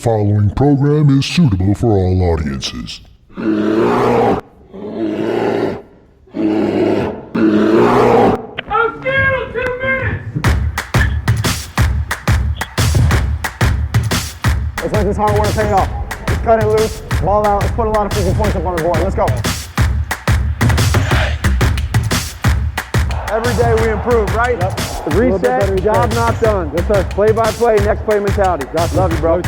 following program is suitable for all audiences. Let's let this hard work pay off. Let's cut it loose, ball out, let's put a lot of freaking points up on the board. Let's go. Every day we improve, right? Yep. Reset, job not done. Yes, sir. Play by play, next play mentality. Love you, bro.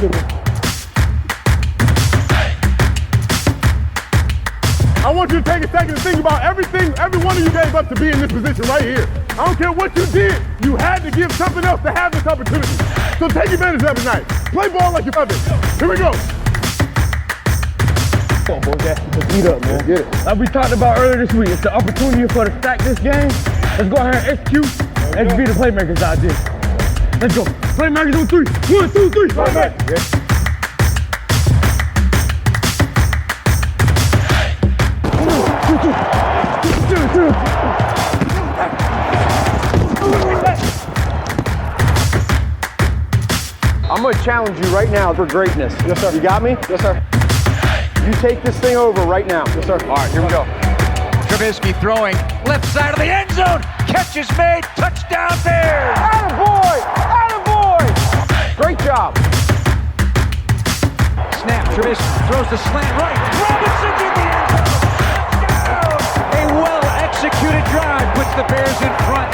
I want you to take a second to think about everything every one of you gave up to be in this position right here. I don't care what you did, you had to give something else to have this opportunity. So take advantage of it tonight. Play ball like you love it. Here we go. Come on, boy, let's beat up, man. Get it. Like we talked about earlier this week, it's the opportunity for us to stack this game. Let's go ahead and execute and be the playmakers out there. Let's go. Playmakers on 3. 1, 2, 3. Playmakers. Yeah. I'm going to challenge you right now for greatness. Yes, sir. You got me? Yes, sir. You take this thing over right now. Yes, sir. All right, here we go. Trubisky throwing left side of the end zone. Catch is made. Touchdown Bears. Attaboy! Attaboy! Great job. Snap. Trubisky throws the slant right. Robinson's in the end zone. Touchdown. A well-executed drive puts the Bears in front.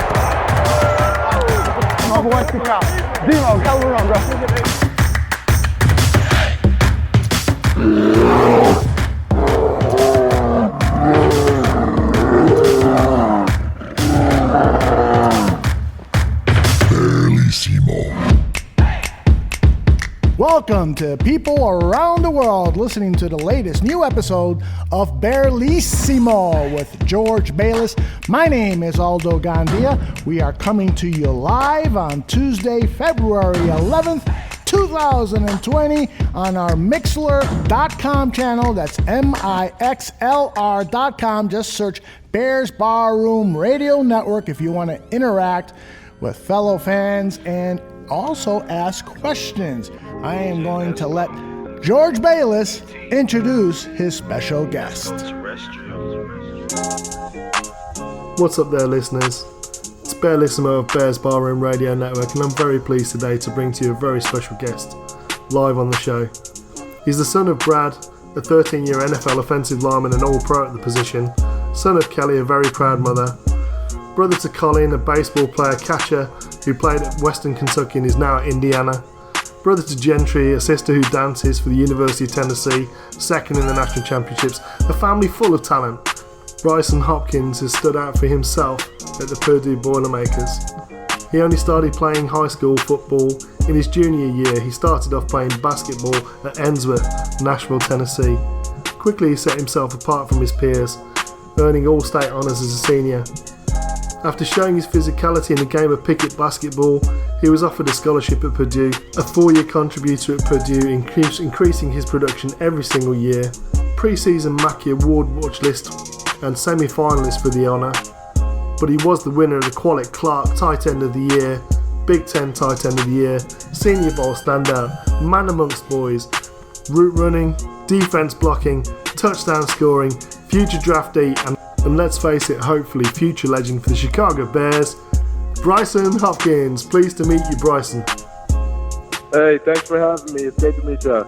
Come on, boy. Stick out. D-Lo, hell of a run, bro. Bearlissimo. Welcome to people around the world listening to the latest new episode of Bearlissimo with George Bayliss. My name is Aldo Gandia. We are coming to you live on Tuesday, February 11th, 2020 on our Mixlr.com channel. That's Mixlr.com. Just search Bears Barroom Radio Network if you want to interact with fellow fans and also ask questions. I am going to let George Bayliss introduce his special guest. What's up there, listeners? It's Bearlissimo of Bears Barroom Radio Network, and I'm very pleased today to bring to you a very special guest live on the show. He's the son of Brad, a 13-year NFL offensive lineman and all-pro at the position, son of Kelly, a very proud mother, brother to Colin, a baseball player catcher who played at Western Kentucky and is now at Indiana, brother to Gentry, a sister who dances for the University of Tennessee, second in the national championships, a family full of talent. Brycen Hopkins has stood out for himself at the Purdue Boilermakers. He only started playing high school football in his junior year. He started off playing basketball at Ensworth, Nashville, Tennessee. Quickly he set himself apart from his peers, earning all-state honours as a senior. After showing his physicality in the game of picket basketball, he was offered a scholarship at Purdue, a 4-year contributor at Purdue, increasing his production every single year, pre-season Mackey Award watch list and semi-finalist for the honour. But he was the winner of the Quallet Clark Tight End of the Year, Big Ten Tight End of the Year, Senior Bowl Standout, Man Amongst Boys, route running, defence blocking, touchdown scoring, future draftee and let's face it, hopefully future legend for the Chicago Bears, Brycen Hopkins. Pleased to meet you, Brycen. Hey, thanks for having me. It's great to meet you.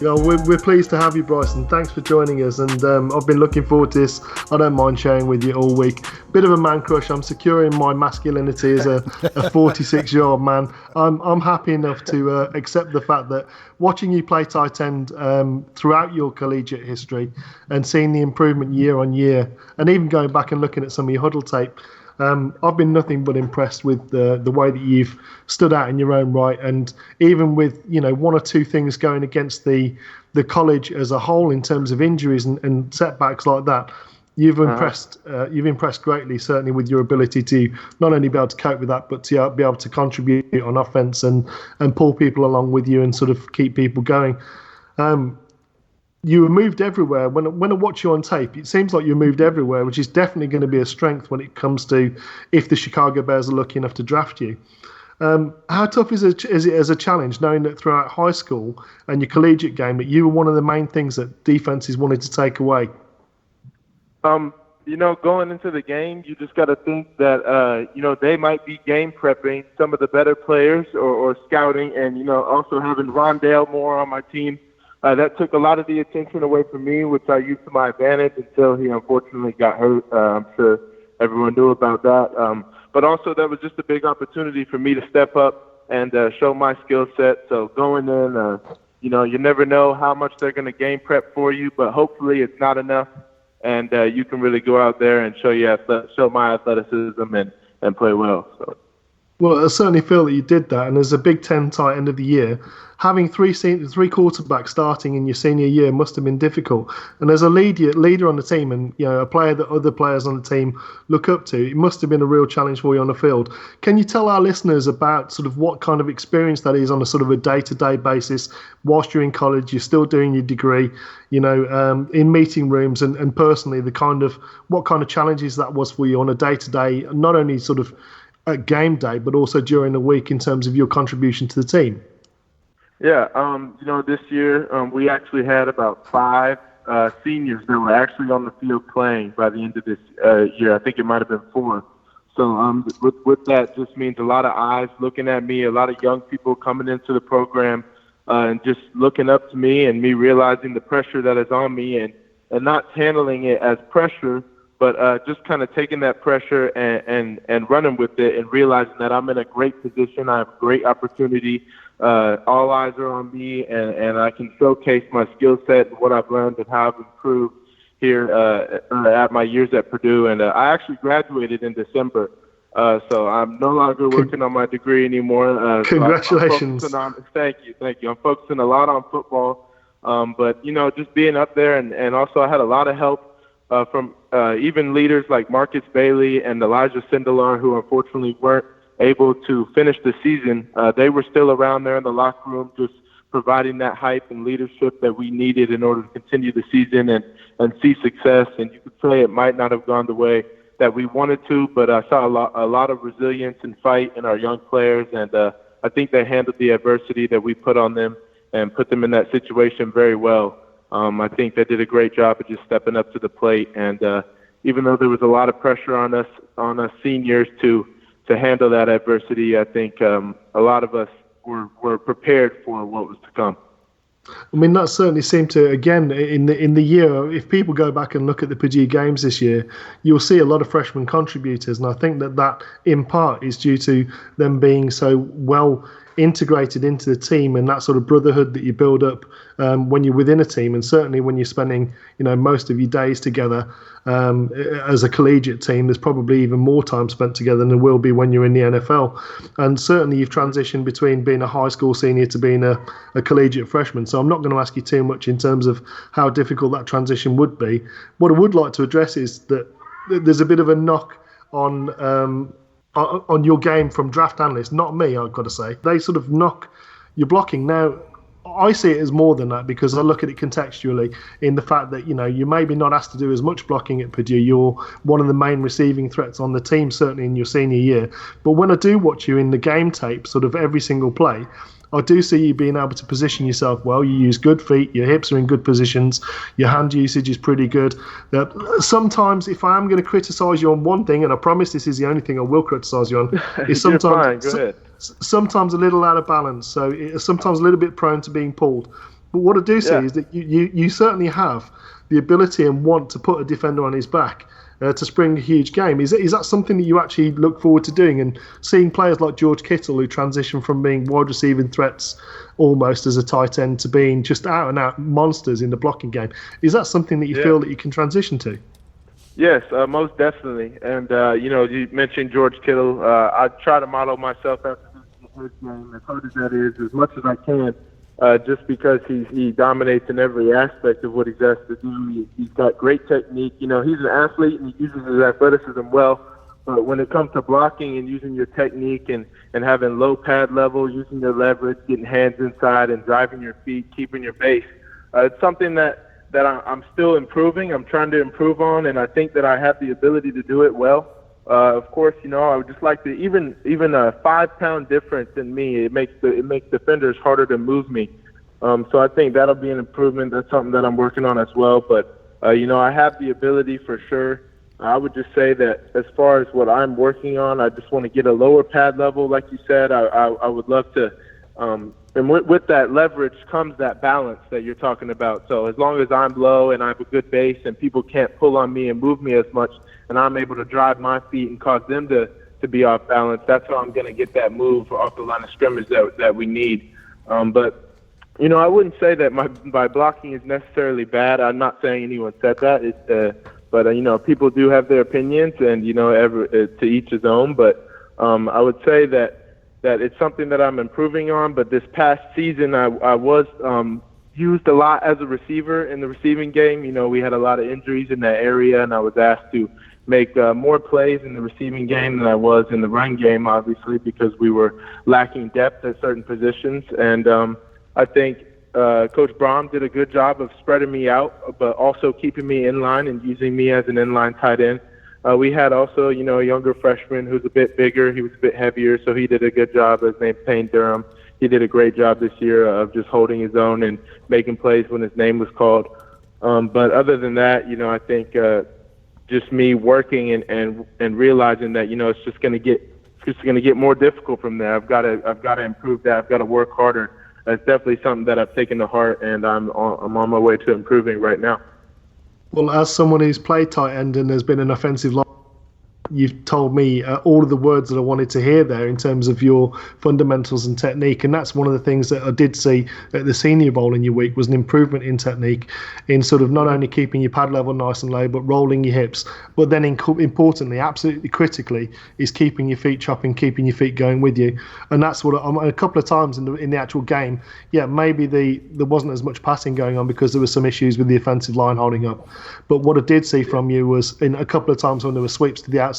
Yeah, we're pleased to have you, Brycen. Thanks for joining us, and I've been looking forward to this. I don't mind sharing with you all week. Bit of a man crush. I'm securing my masculinity as a 46-year-old man. I'm happy enough to accept the fact that watching you play tight end throughout your collegiate history and seeing the improvement year on year, and even going back and looking at some of your huddle tape, I've been nothing but impressed with the way that you've stood out in your own right, and even with one or two things going against the college as a whole in terms of injuries and setbacks like that, you've impressed greatly, certainly with your ability to not only be able to cope with that, but to be able to contribute on offense and pull people along with you and sort of keep people going. You were moved everywhere. When I watch you on tape, it seems like you're moved everywhere, which is definitely going to be a strength when it comes to if the Chicago Bears are lucky enough to draft you. How tough is it as a challenge, knowing that throughout high school and your collegiate game that you were one of the main things that defenses wanted to take away? Going into the game, you just got to think that, they might be game prepping some of the better players or scouting, and, also having Rondale Moore on my team. That took a lot of the attention away from me, which I used to my advantage until he unfortunately got hurt. I'm sure everyone knew about that. But also that was just a big opportunity for me to step up and show my skill set. So going in, you never know how much they're going to game prep for you, but hopefully it's not enough. And you can really go out there and show my athleticism and play well. So. Well, I certainly feel that you did that. And as a Big Ten tight end of the year, having three quarterbacks starting in your senior year must have been difficult. And as a leader on the team, and a player that other players on the team look up to, it must have been a real challenge for you on the field. Can you tell our listeners about sort of what kind of experience that is on a sort of a day-to-day basis whilst you're in college, you're still doing your degree, in meeting rooms, and personally what kind of challenges that was for you on a day-to-day, not only sort of at game day, but also during the week in terms of your contribution to the team? Yeah, this year we actually had about 5 seniors that were actually on the field playing by the end of this year. I think it might have been 4. So with that just means a lot of eyes looking at me, a lot of young people coming into the program and just looking up to me, and me realizing the pressure that is on me and not handling it as pressure, but just kind of taking that pressure and running with it and realizing that I'm in a great position. I have a great opportunity. All eyes are on me, and I can showcase my skill set and what I've learned and how I've improved here at my years at Purdue. And I actually graduated in December, so I'm no longer working on my degree anymore. Congratulations. Thank you. I'm focusing a lot on football, but, just being up there, and also I had a lot of help from even leaders like Marcus Bailey and Elijah Sindelar, who unfortunately weren't able to finish the season. They were still around there in the locker room, just providing that hype and leadership that we needed in order to continue the season and see success. And you could say it might not have gone the way that we wanted to, but I saw a lot of resilience and fight in our young players, and I think they handled the adversity that we put on them and put them in that situation very well. I think they did a great job of just stepping up to the plate, and even though there was a lot of pressure on us seniors to handle that adversity, I think a lot of us were prepared for what was to come. I mean, that certainly seemed to, again, in the year, if people go back and look at the Purdue games this year, you'll see a lot of freshman contributors, and I think that in part is due to them being so well integrated into the team and that sort of brotherhood that you build up when you're within a team, and certainly when you're spending most of your days together as a collegiate team. There's probably even more time spent together than there will be when you're in the NFL. And certainly you've transitioned between being a high school senior to being a collegiate freshman, so I'm not going to ask you too much in terms of how difficult that transition would be. What I would like to address is that there's a bit of a knock on your game from draft analysts, not me, I've got to say. They sort of knock your blocking. Now, I see it as more than that, because I look at it contextually in the fact that, you maybe not asked to do as much blocking at Purdue. You're one of the main receiving threats on the team, certainly in your senior year. But when I do watch you in the game tape, sort of every single play, I do see you being able to position yourself well. You use good feet, your hips are in good positions, your hand usage is pretty good. Sometimes, if I am going to criticise you on one thing, and I promise this is the only thing I will criticise you on, is sometimes a little out of balance. So sometimes a little bit prone to being pulled. But what I do see is that you certainly have the ability and want to put a defender on his back to spring a huge game. Is that something that you actually look forward to doing, and seeing players like George Kittle, who transition from being wide receiving threats almost as a tight end to being just out and out monsters in the blocking game? Is that something that you feel that you can transition to? Yes, most definitely. And you mentioned George Kittle. I try to model myself after his game, as hard as that is, as much as I can. Just because he dominates in every aspect of what he's asked to do. He's got great technique. He's an athlete and he uses his athleticism well. But when it comes to blocking and using your technique and having low pad level, using your leverage, getting hands inside and driving your feet, keeping your base, it's something that I'm still improving. I'm trying to improve on, and I think that I have the ability to do it well. of course, I would just like to even a 5-pound difference in me. It makes defenders harder to move me. So I think that'll be an improvement. That's something that I'm working on as well. But I have the ability for sure. I would just say that as far as what I'm working on, I just want to get a lower pad level, like you said. I would love to. And with that leverage comes that balance that you're talking about. So as long as I'm low and I have a good base and people can't pull on me and move me as much, and I'm able to drive my feet and cause them to be off balance, that's how I'm going to get that move off the line of scrimmage that we need. But I wouldn't say that my blocking is necessarily bad. I'm not saying anyone said that. But people do have their opinions, and to each his own. But I would say that it's something that I'm improving on. But this past season, I was used a lot as a receiver in the receiving game. We had a lot of injuries in that area, and I was asked to make more plays in the receiving game than I was in the run game, obviously, because we were lacking depth at certain positions. And I think Coach Barroom did a good job of spreading me out, but also keeping me in line and using me as an inline tight end. We had also, a younger freshman who's a bit bigger. He was a bit heavier, so he did a good job. His name's Payne Durham. He did a great job this year of just holding his own and making plays when his name was called. But other than that, I think just me working and realizing that, it's just going to get more difficult from there. I've got to improve that. I've got to work harder. That's definitely something that I've taken to heart, and I'm on my way to improving right now. Well, as someone who's played tight end and has been an offensive line, you've told me all of the words that I wanted to hear there in terms of your fundamentals and technique, and that's one of the things that I did see at the Senior Bowl in your week was an improvement in technique, in sort of not only keeping your pad level nice and low, but rolling your hips, but then importantly, absolutely critically, is keeping your feet chopping, keeping your feet going with you. And that's what a couple of times in the actual game, maybe there wasn't as much passing going on because there were some issues with the offensive line holding up, but what I did see from you was in a couple of times when there were sweeps to the outside,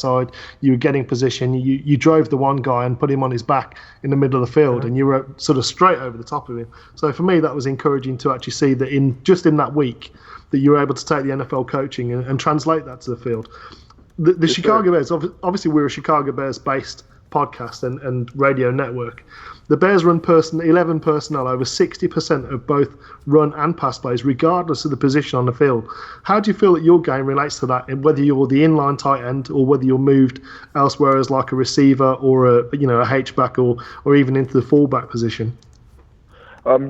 you were getting position, you drove the one guy and put him on his back in the middle of the field, and you were sort of straight over the top of him. So for me, that was encouraging to actually see that in that week that you were able to take the NFL coaching and translate that to the field. The Chicago Bears, obviously we're a Chicago Bears based podcast and radio network. The Bears run 11 personnel over 60% of both run and pass plays, regardless of the position on the field. How do you feel that your game relates to that, and whether you're the inline tight end or whether you're moved elsewhere as like a receiver or a H-back or even into the fullback position? Like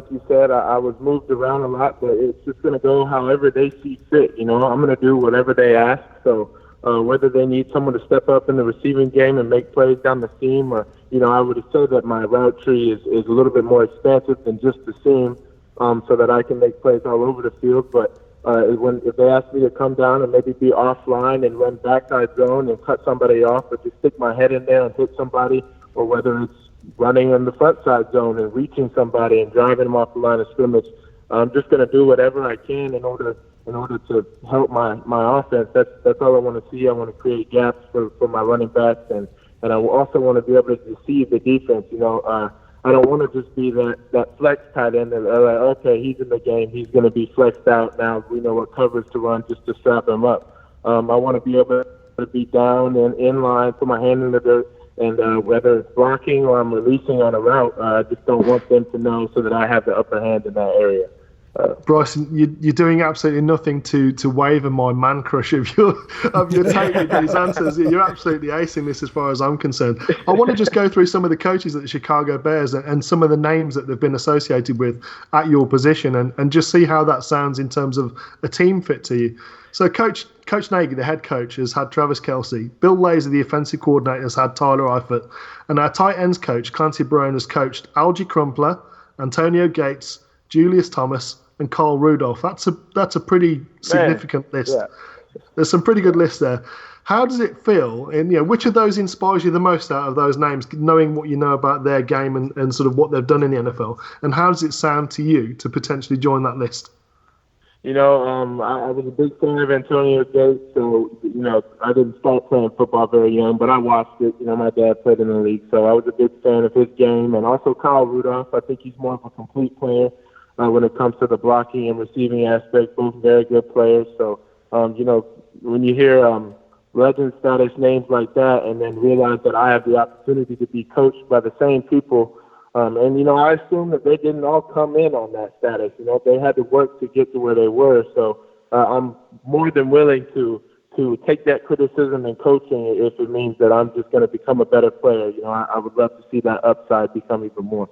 you said, I was moved around a lot, but it's just going to go however they see fit. I'm going to do whatever they ask. So whether they need someone to step up in the receiving game and make plays down the seam, or I would say that my route tree is a little bit more expansive than just the seam, so that I can make plays all over the field. But if they ask me to come down and maybe be offline and run backside zone and cut somebody off, or just stick my head in there and hit somebody, or whether it's running on the front side zone and reaching somebody and driving them off the line of scrimmage, I'm just going to do whatever I can in order to help my offense. That's all I want to see. I want to create gaps for my running backs, and I also want to be able to deceive the defense. I don't want to just be that flex tight end that like, okay, he's in the game, he's going to be flexed out now. We know what covers to run just to strap him up. I want to be able to be down and in line, put my hand in the dirt, and whether it's blocking or I'm releasing on a route, I just don't want them to know so that I have the upper hand in that area. Brycen, you're doing absolutely nothing to waver my man crush of your take with these answers. You're absolutely acing this as far as I'm concerned. I want to just go through some of the coaches at the Chicago Bears and some of the names that they've been associated with at your position, and just see how that sounds in terms of a team fit to you. So Coach Nagy, the head coach, has had Travis Kelce. Bill Laser, the offensive coordinator, has had Tyler Eifert. And our tight ends coach, Clancy Barone, has coached Algie Crumpler, Antonio Gates, Julius Thomas, and Carl Rudolph. That's a pretty significant list. Yeah. There's some pretty good lists there. How does it feel? And which of those inspires you the most out of those names, knowing what you know about their game and sort of what they've done in the NFL? And how does it sound to you to potentially join that list? I was a big fan of Antonio Gates, so I didn't start playing football very young, but I watched it. My dad played in the league, so I was a big fan of his game, and also Kyle Rudolph. I think he's more of a complete player. When it comes to the blocking and receiving aspect, both very good players. So, when you hear legend status, names like that, and then realize that I have the opportunity to be coached by the same people. And, you know, I assume that they didn't all come in on that status. You know, they had to work to get to where they were. So I'm more than willing to take that criticism and coaching if it means that I'm just going to become a better player. You know, I would love to see that upside become even more.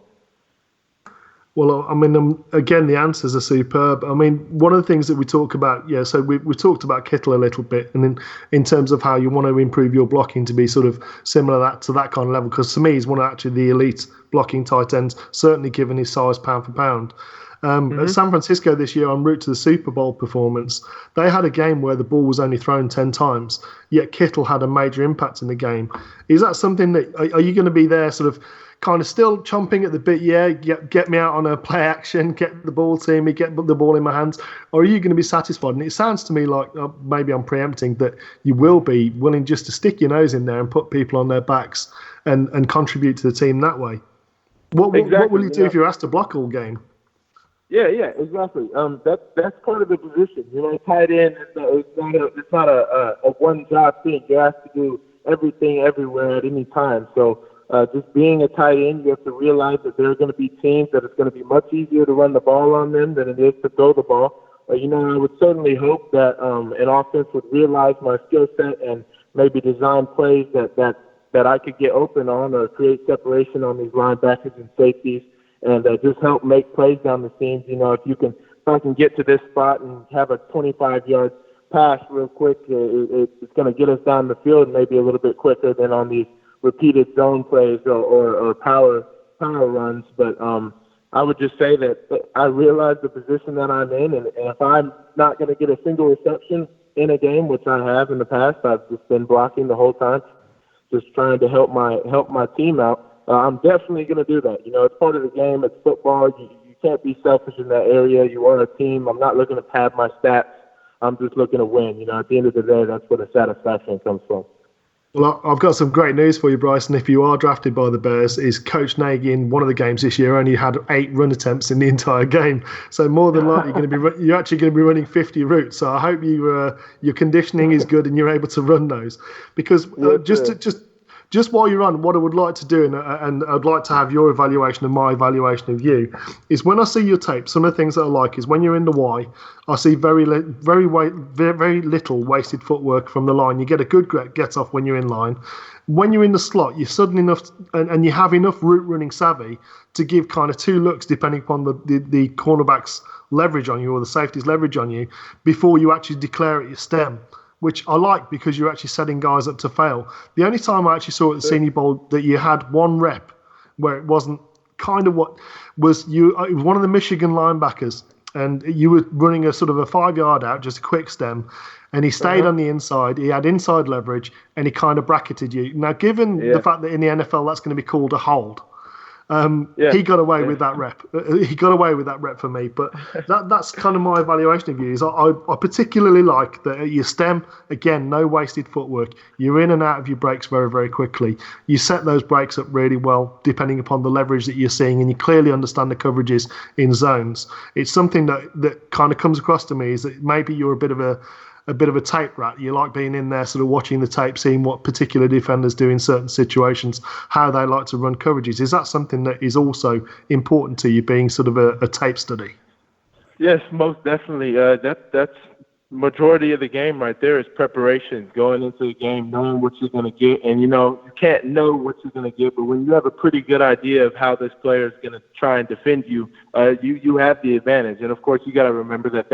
Well, I mean, again, the answers are superb. I mean, one of the things that we talk about, so we talked about Kittle a little bit, and in terms of how you want to improve your blocking to be sort of similar to that kind of level, because to me, he's one of actually the elite blocking tight ends, certainly given his size pound for pound. At San Francisco this year, en route to the Super Bowl performance, they had a game where the ball was only thrown 10 times, yet Kittle had a major impact in the game. Is that something that, are you going to be there sort of kind of still chomping at the bit, get me out on a play action, get the ball to me, get the ball in my hands, or are you going to be satisfied? And it sounds to me like, maybe I'm preempting, that you will be willing just to stick your nose in there and put people on their backs and contribute to the team that way. What will you do if you're asked to block all game? Yeah, exactly. That's part of the position. You know, tight end, it's not a one job thing. You have to do everything everywhere at any time. So just being a tight end, you have to realize that there are going to be teams that it's going to be much easier to run the ball on them than it is to throw the ball. You know, I would certainly hope that an offense would realize my skill set and maybe design plays that I could get open on or create separation on these linebackers and safeties, and just help make plays down the seams. You know, if I can get to this spot and have a 25-yard pass real quick, it's going to get us down the field maybe a little bit quicker than on these repeated zone plays or power runs. But I would just say that I realize the position that I'm in, and if I'm not going to get a single reception in a game, which I have in the past, I've just been blocking the whole time, just trying to help my team out. I'm definitely going to do that. You know, it's part of the game. It's football. You can't be selfish in that area. You are a team. I'm not looking to pad my stats. I'm just looking to win. You know, at the end of the day, that's where the satisfaction comes from. Well, I've got some great news for you, Brycen. If you are drafted by the Bears, is Coach Nagy in one of the games this year only had 8 run attempts in the entire game. So more than likely, you're actually going to be running 50 routes. So I hope your conditioning is good and you're able to run those. Because just while you're on, what I would like to do, and I'd like to have your evaluation and my evaluation of you, is when I see your tape, some of the things that I like is when you're in the Y, I see very little wasted footwork from the line. You get a good get off when you're in line. When you're in the slot, you're sudden enough and you have enough route running savvy to give kind of 2 looks depending upon the cornerback's leverage on you or the safety's leverage on you before you actually declare it your stem, which I like because you're actually setting guys up to fail. The only time I actually saw at the Senior Bowl that you had 1 rep where it wasn't kind of what was you. It was one of the Michigan linebackers, and you were running a sort of a 5-yard out, just a quick stem, and he stayed on the inside. He had inside leverage, and he kind of bracketed you. Now, given the fact that in the NFL that's going to be called a hold, he got away with that rep. He got away with that rep for me. But that's kind of my evaluation of you. Is I particularly like that at your stem, again, no wasted footwork. You're in and out of your breaks very, very quickly. You set those breaks up really well, depending upon the leverage that you're seeing, and you clearly understand the coverages in zones. It's something that kind of comes across to me is that maybe you're a bit of a tape rat. You like being in there, sort of watching the tape, seeing what particular defenders do in certain situations, how they like to run coverages. Is that something that is also important to you, being sort of a tape study? Yes, most definitely. That's majority of the game right there is preparation, going into the game, knowing what you're going to get. And, you know, you can't know what you're going to get, but when you have a pretty good idea of how this player is going to try and defend you, you have the advantage. And, of course, you got to remember that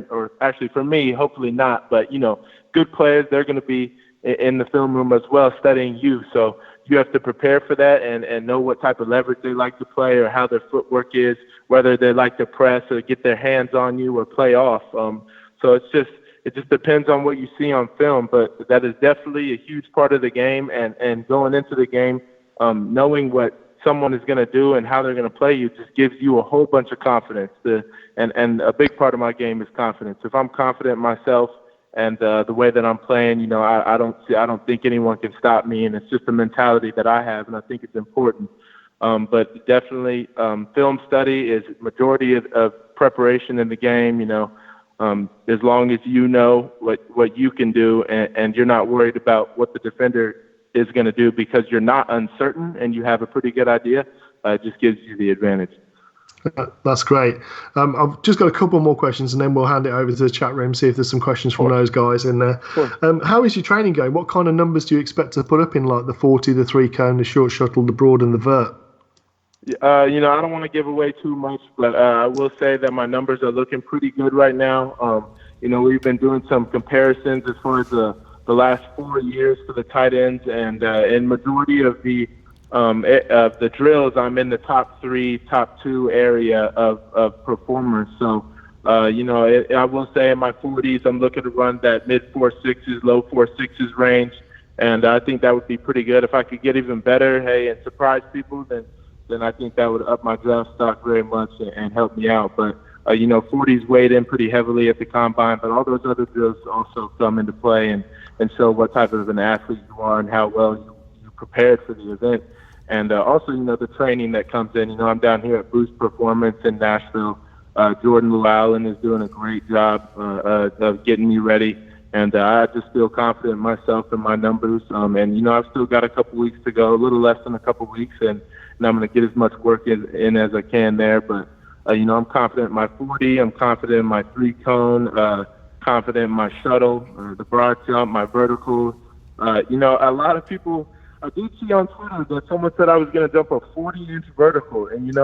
or actually for me, hopefully not, but, you know, good players, they're going to be in the film room as well studying you. So you have to prepare for that and know what type of leverage they like to play or how their footwork is, whether they like to press or get their hands on you or play off. So it just depends on what you see on film, but that is definitely a huge part of the game. And going into the game, knowing what someone is going to do and how they're going to play you just gives you a whole bunch of confidence. And a big part of my game is confidence. If I'm confident in myself and the way that I'm playing, you know, I don't think anyone can stop me, and it's just a mentality that I have, and I think it's important. But definitely, film study is majority of preparation in the game. You know, as long as you know what you can do and you're not worried about what the defender is going to do because you're not uncertain and you have a pretty good idea, it just gives you the advantage. That's great. I've just got a couple more questions and then we'll hand it over to the chat room, see if there's some questions from those guys in there. How is your training going? What kind of numbers do you expect to put up in like the 40, the 3-cone, the short shuttle, the broad and the vert? I don't want to give away too much, but I will say that my numbers are looking pretty good right now. We've been doing some comparisons as far as the last 4 years for the tight ends, and in majority of the drills, I'm in the top 3, top 2 area of performers. So, I will say in my 40s, I'm looking to run that mid 4.6s, low 4.6s range, and I think that would be pretty good. If I could get even better, and surprise people, then I think that would up my draft stock very much and help me out. But, 40s weighed in pretty heavily at the combine, but all those other drills also come into play and show what type of an athlete you are and how well you prepared for the event. And also, the training that comes in. I'm down here at Boost Performance in Nashville. Jordan Llewellyn is doing a great job of getting me ready. And I just feel confident in myself and my numbers. And I've still got a couple weeks to go, a little less than a couple weeks, and I'm going to get as much work in as I can there. But, I'm confident in my 40. I'm confident in my 3-cone, confident in my shuttle, the broad jump, my vertical. A lot of people, I did see on Twitter that someone said I was going to jump a 40-inch vertical. And,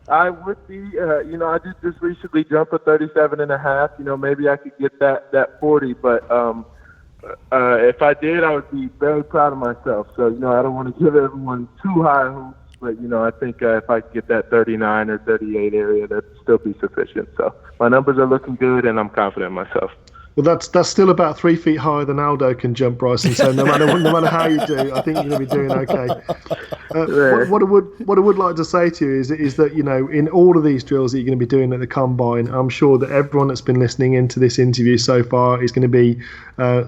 I would be, I did just recently jump a 37.5. Maybe I could get that 40. But if I did, I would be very proud of myself. So, I don't want to give everyone too high hopes. But, I think if I could get that 39 or 38 area, that'd still be sufficient. So my numbers are looking good, and I'm confident in myself. Well, that's still about 3 feet higher than Aldo can jump, Brycen. So no matter how you do, I think you're going to be doing okay. What I would like to say to you is that in all of these drills that you're going to be doing at the combine, I'm sure that everyone that's been listening into this interview so far is going to be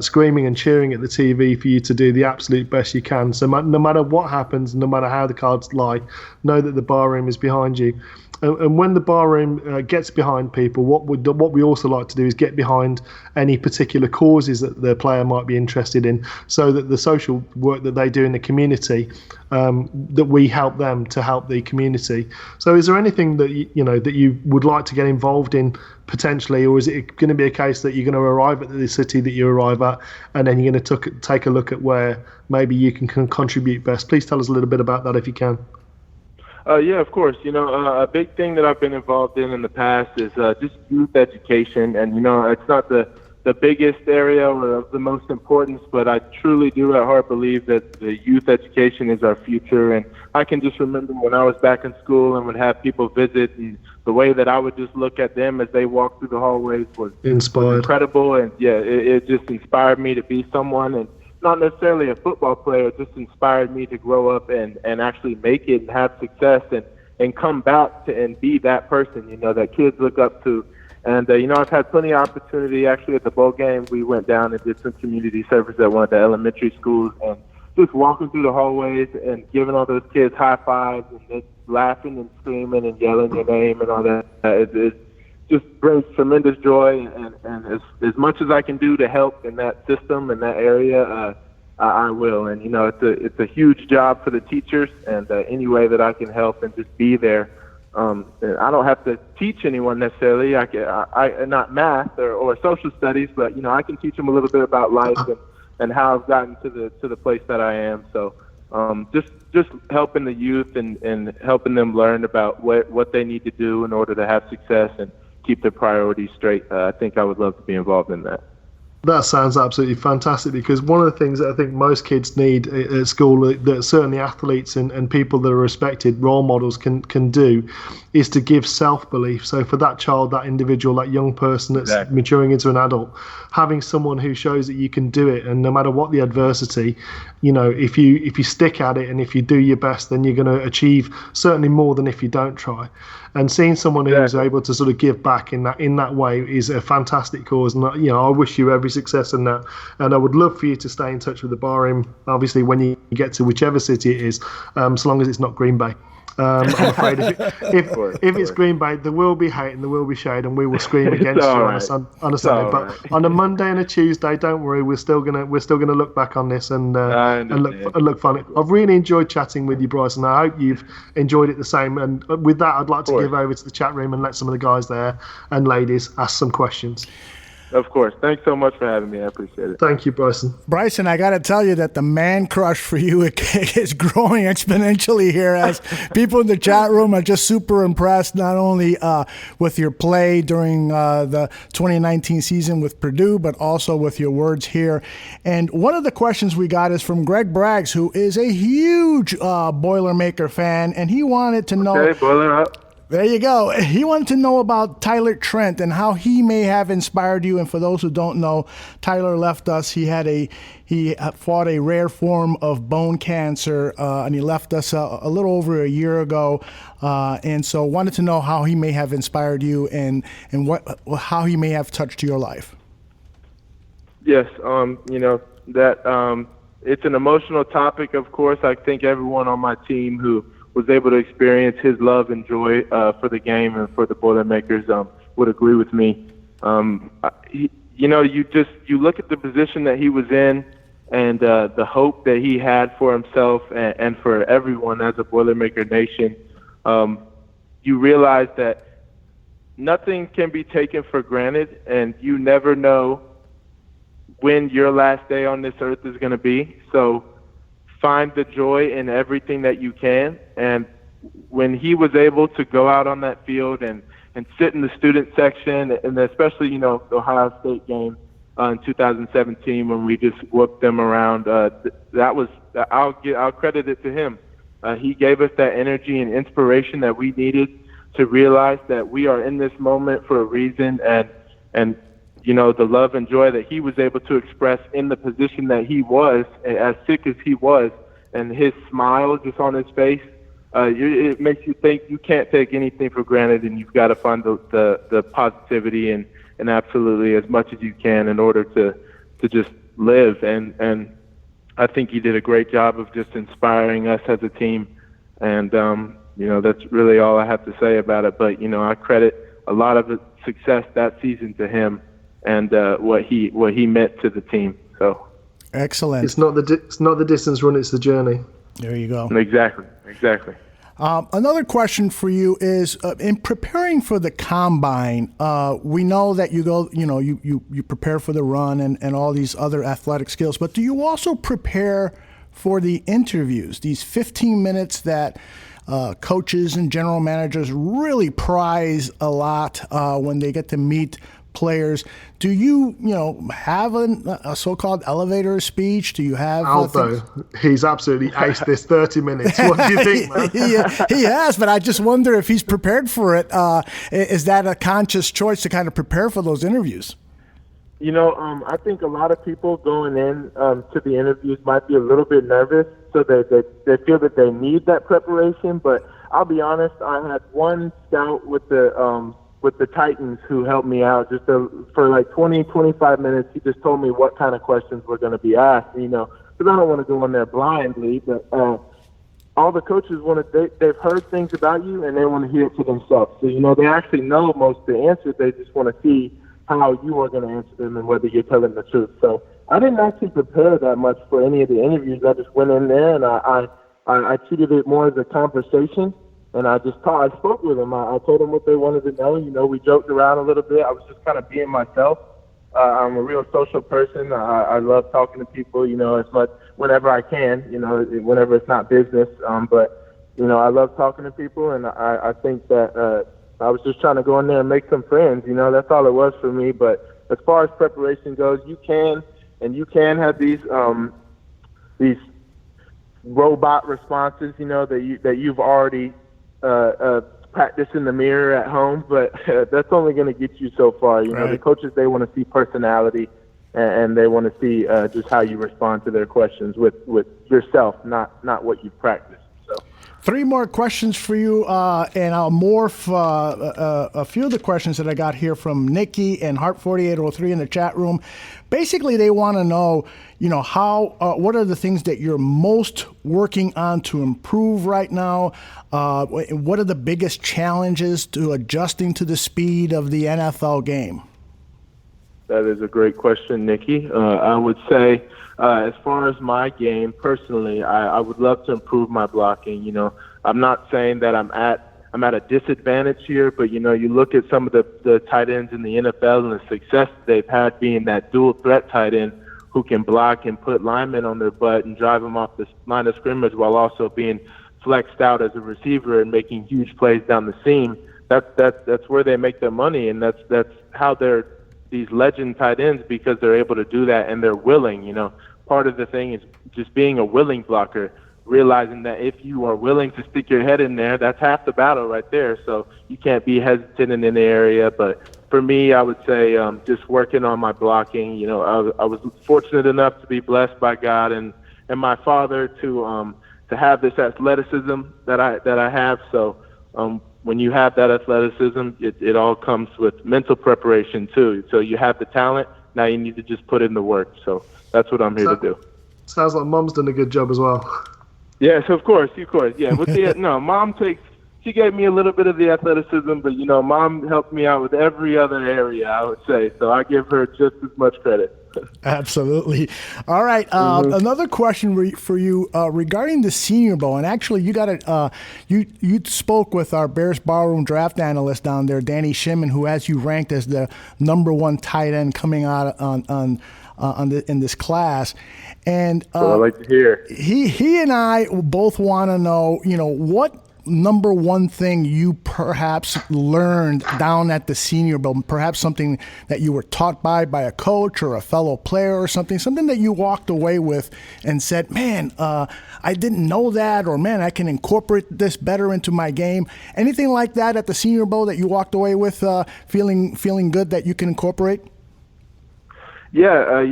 screaming and cheering at the TV for you to do the absolute best you can. So no matter what happens, no matter how the cards lie, know that the barroom is behind you. And when the barroom gets behind people, what we also like to do is get behind any particular causes that the player might be interested in, so that the social work that they do in the community, that we help them to help the community. So is there anything that that you would like to get involved in potentially, or is it going to be a case that you're going to arrive at the city that you arrive at and then you're going to take a look at where maybe you can contribute best? Please tell us a little bit about that if you can. Yeah, of course. A big thing that I've been involved in the past is just youth education. And, it's not the biggest area or of the most importance, but I truly do at heart believe that the youth education is our future. And I can just remember when I was back in school and would have people visit, and the way that I would just look at them as they walked through the hallways was incredible. And, yeah, it just inspired me to be someone. And not necessarily a football player, it just inspired me to grow up and actually make it and have success and come back to and be that person, that kids look up to. And, I've had plenty of opportunity. Actually, at the bowl game, we went down and did some community service at one of the elementary schools, and just walking through the hallways and giving all those kids high fives and just laughing and screaming and yelling your name and all that. It just brings tremendous joy, and as much as I can do to help in that system, in that area, I will. And, it's a huge job for the teachers, and any way that I can help and just be there. I don't have to teach anyone necessarily. I not math or social studies, but, I can teach them a little bit about life and how I've gotten to the place that I am. So just helping the youth and helping them learn about what they need to do in order to have success and keep their priorities straight. I think I would love to be involved in that. That sounds absolutely fantastic, because one of the things that I think most kids need at school, that certainly athletes and people that are respected, role models can do, is to give self-belief. So for that child, that individual, that young person that's maturing into an adult, having someone who shows that you can do it, and no matter what the adversity, if you stick at it and if you do your best, then you're going to achieve certainly more than if you don't try. And seeing someone who's able to sort of give back in that way is a fantastic cause. And I wish you every success in that. And I would love for you to stay in touch with the Barroom, obviously when you get to whichever city it is, so long as it's not Green Bay. I'm afraid if it's Green Bay, there will be hate and there will be shade, and we will scream against you on a Sunday. But on a Monday and a Tuesday, don't worry, we're still gonna look back on this and look funny. I've really enjoyed chatting with you, Brycen. I hope you've enjoyed it the same. And with that, I'd like to give over to the chat room and let some of the guys there and ladies ask some questions. Of course. Thanks so much for having me. I appreciate it. Thank you, Brycen. Brycen, I got to tell you that the man crush for you is growing exponentially here, as people in the chat room are just super impressed, not only with your play during the 2019 season with Purdue, but also with your words here. And one of the questions we got is from Greg Braggs, who is a huge Boilermaker fan, and he wanted to know. Okay, Boiler up. There you go. He wanted to know about Tyler Trent and how he may have inspired you. And for those who don't know, Tyler left us. He fought a rare form of bone cancer, and he left us a little over a year ago. And so wanted to know how he may have inspired you and how he may have touched your life. Yes, it's an emotional topic, of course. I think everyone on my team who was able to experience his love and joy for the game and for the Boilermakers would agree with me. You look at the position that he was in and the hope that he had for himself and for everyone as a Boilermaker nation. You realize that nothing can be taken for granted, and you never know when your last day on this earth is going to be. So find the joy in everything that you can. And when he was able to go out on that field and sit in the student section, and especially, the Ohio State game in 2017 when we just whooped them around, I'll credit it to him. He gave us that energy and inspiration that we needed to realize that we are in this moment for a reason, and the love and joy that he was able to express in the position that he was, as sick as he was, and his smile just on his face, it makes you think you can't take anything for granted, and you've got to find the positivity and absolutely as much as you can in order to just live. And I think he did a great job of just inspiring us as a team. And, that's really all I have to say about it. But, I credit a lot of the success that season to him and what he meant to the team. So excellent. It's not the distance run; it's the journey. There you go. Exactly. Another question for you is in preparing for the combine. We know that you go, you prepare for the run and all these other athletic skills, but do you also prepare for the interviews? These 15 minutes that coaches and general managers really prize a lot when they get to meet players. Do you, have a so-called elevator speech? Do you have Aldo? He's absolutely aced this 30 minutes. What do you think, man? He has, but I just wonder if he's prepared for it. Is that a conscious choice to kind of prepare for those interviews? I think a lot of people going in to the interviews might be a little bit nervous, so they feel that they need that preparation. But I'll be honest, I had one scout with the Titans who helped me out for like 20, 25 minutes. He just told me what kind of questions were going to be asked, because I don't want to go in there blindly, but all the coaches they've heard things about you and they want to hear it for themselves. So, they actually know most of the answers. They just want to see how you are going to answer them and whether you're telling the truth. So I didn't actually prepare that much for any of the interviews. I just went in there and I treated it more as a conversation. And I spoke with them. I told them what they wanted to know. We joked around a little bit. I was just kind of being myself. I'm a real social person. I love talking to people, as much whenever I can, whenever it's not business. But I love talking to people, and I think that I was just trying to go in there and make some friends. That's all it was for me. But as far as preparation goes, you can have these robot responses, that you've already practice in the mirror at home, but that's only going to get you so far. Right. The coaches, they want to see personality and they want to see just how you respond to their questions with yourself, not what you've practiced. So Three more questions for you, and I'll morph a few of the questions that I got here from Nikki and Heart4803 in the chat room. Basically, they want to know, what are the things that you're most working on to improve right now? What are the biggest challenges to adjusting to the speed of the NFL game? That is a great question, Nikki. I would say, as far as my game personally, I would love to improve my blocking. I'm not saying that I'm at a disadvantage here, but you look at some of the tight ends in the NFL and the success they've had being that dual threat tight end who can block and put linemen on their butt and drive them off the line of scrimmage while also being flexed out as a receiver and making huge plays down the seam. That's where they make their money, and that's how they're these legend tight ends, because they're able to do that and they're willing. Part of the thing is just being a willing blocker, realizing that if you are willing to stick your head in there, that's half the battle right there. So you can't be hesitant in any area. But for me, I would say just working on my blocking. I was fortunate enough to be blessed by God and my father to have this athleticism that I have. So when you have that athleticism, it all comes with mental preparation too. So you have the talent, now you need to just put in the work. So that's what I'm here to do. Sounds like Mom's done a good job as well. Yes, of course. Yeah, Mom she gave me a little bit of the athleticism, but Mom helped me out with every other area, I would say. So I give her just as much credit. Absolutely. All right. Another question for you regarding the Senior Bowl, and actually, you got you spoke with our Bears Barroom draft analyst down there, Danny Shimon, who has you ranked as the #1 tight end coming out in this class, and I like to hear. He and I both want to know, what #1 thing you perhaps learned down at the Senior Bowl, perhaps something that you were taught by a coach or a fellow player or something that you walked away with and said, man, I didn't know that, or man, I can incorporate this better into my game. Anything like that at the Senior Bowl that you walked away with feeling good that you can incorporate? Yeah,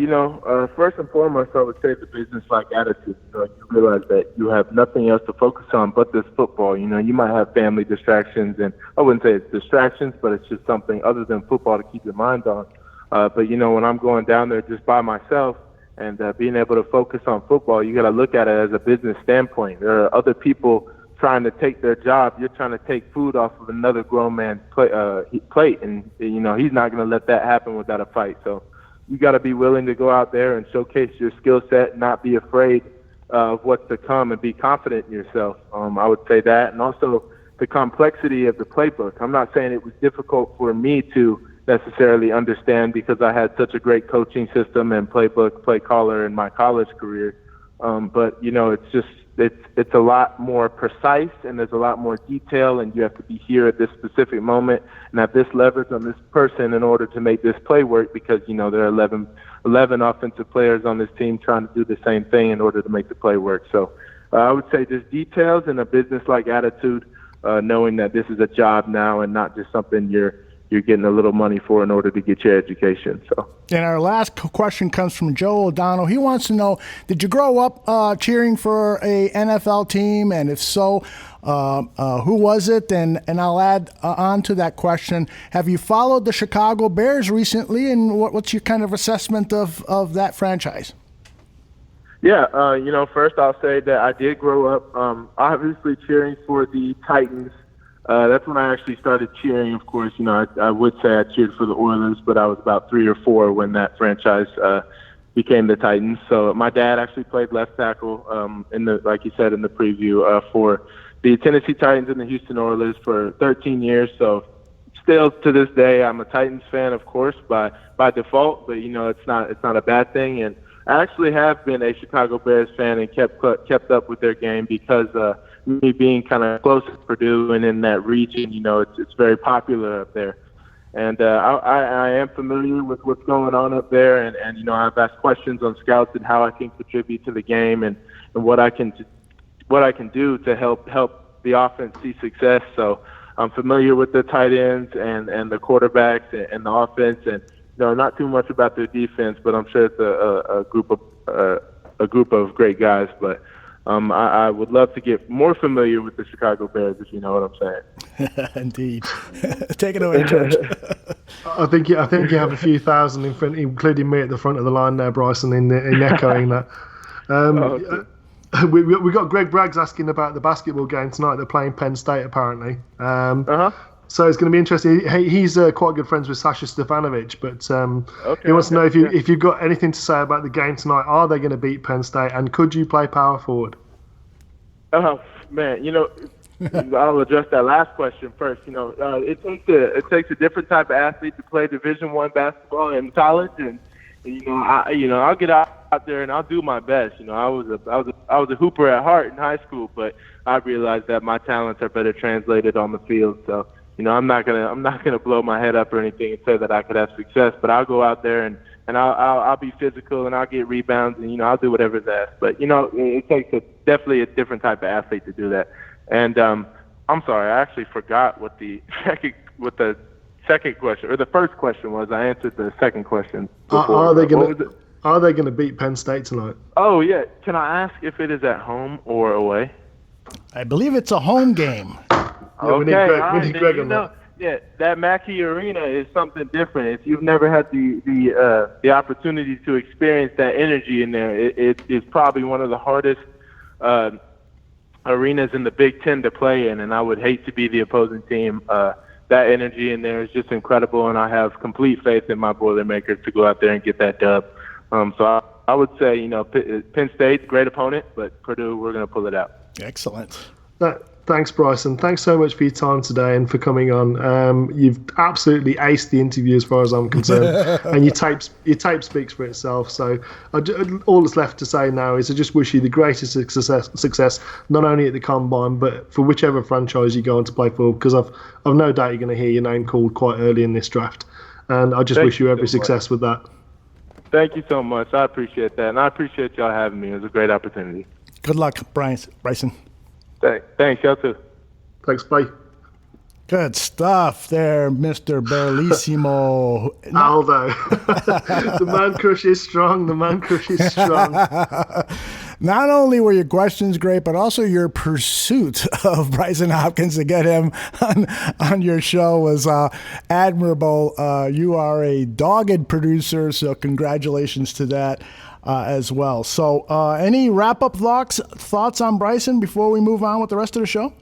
first and foremost, I would say the business-like attitude. You realize that you have nothing else to focus on but this football. You might have family distractions, and I wouldn't say it's distractions, but it's just something other than football to keep your mind on. But, when I'm going down there just by myself and being able to focus on football, you got to look at it as a business standpoint. There are other people trying to take their job. You're trying to take food off of another grown man's plate, and, he's not going to let that happen without a fight. So you got to be willing to go out there and showcase your skill set, not be afraid of what's to come, and be confident in yourself. I would say that. And also the complexity of the playbook. I'm not saying it was difficult for me to necessarily understand because I had such a great coaching system and playbook, play caller in my college career. But, it's a lot more precise, and there's a lot more detail, and you have to be here at this specific moment and have this leverage on this person in order to make this play work, because, there are 11 offensive players on this team trying to do the same thing in order to make the play work. So I would say just details and a business-like attitude, knowing that this is a job now and not just something you're getting a little money for in order to get your education. So. And our last question comes from Joe O'Donnell. He wants to know, did you grow up cheering for a NFL team? And if so, who was it? And I'll add on to that question, have you followed the Chicago Bears recently? And what's your kind of assessment of that franchise? Yeah, first I'll say that I did grow up obviously cheering for the Titans. That's when I actually started cheering. Of course, I would say I cheered for the Oilers, but I was about 3 or 4 when that franchise became the Titans. So my dad actually played left tackle like you said in the preview, for the Tennessee Titans and the Houston Oilers for 13 years. So still to this day, I'm a Titans fan, of course, by default. But it's not a bad thing. And I actually have been a Chicago Bears fan and kept up with their game because me being kind of close to Purdue and in that region, it's very popular up there. And I am familiar with what's going on up there, and I've asked questions on scouts and how I can contribute to the game and what I can do to help the offense see success. So I'm familiar with the tight ends and the quarterbacks and the offense, and not too much about their defense, but I'm sure it's a group of great guys. But I would love to get more familiar with the Chicago Bears, if you know what I'm saying. Indeed. Take it away, George. I think you have a few thousand in front, including me at the front of the line there, Brycen, in echoing that. We got Greg Braggs asking about the basketball game tonight. They're playing Penn State, apparently. So it's going to be interesting. He's quite good friends with Sasha Stefanovic, but he wants to know if you've got anything to say about the game tonight. Are they going to beat Penn State, and could you play power forward? Man, I'll address that last question first. It takes a different type of athlete to play Division I basketball in college, and I'll get out there and I'll do my best. I was a hooper at heart in high school, but I realized that my talents are better translated on the field. So I'm not gonna blow my head up or anything and say that I could have success, but I'll go out there and I'll be physical and I'll get rebounds and I'll do whatever's asked. But it takes definitely a different type of athlete to do that. And I'm sorry, I actually forgot what the second question or the first question was. I answered the second question before. Are they gonna beat Penn State tonight? Oh yeah. Can I ask if it is at home or away? I believe it's a home game. We need Greg on that. Yeah, that Mackey Arena is something different. If you've never had the opportunity to experience that energy in there, it is probably one of the hardest arenas in the Big Ten to play in, and I would hate to be the opposing team. That energy in there is just incredible, and I have complete faith in my Boilermakers to go out there and get that dub. So I would say, Penn State, great opponent, but Purdue, we're going to pull it out. Excellent. Thanks, Brycen. Thanks so much for your time today and for coming on. You've absolutely aced the interview as far as I'm concerned, and your tape speaks for itself. So all that's left to say now is I just wish you the greatest success, not only at the Combine, but for whichever franchise you go on to play for, because I've no doubt you're going to hear your name called quite early in this draft. And I just wish you every success with that. Thank you so much. I appreciate that, and I appreciate y'all having me. It was a great opportunity. Good luck, Brycen. Thanks, y'all too. Thanks, bye. Good stuff there, Mr. Bearlissimo. Aldo. The man crush is strong. Not only were your questions great, but also your pursuit of Brycen Hopkins to get him on your show was admirable. You are a dogged producer, so congratulations to that. As well. So any wrap-up thoughts on Brycen before we move on with the rest of the show?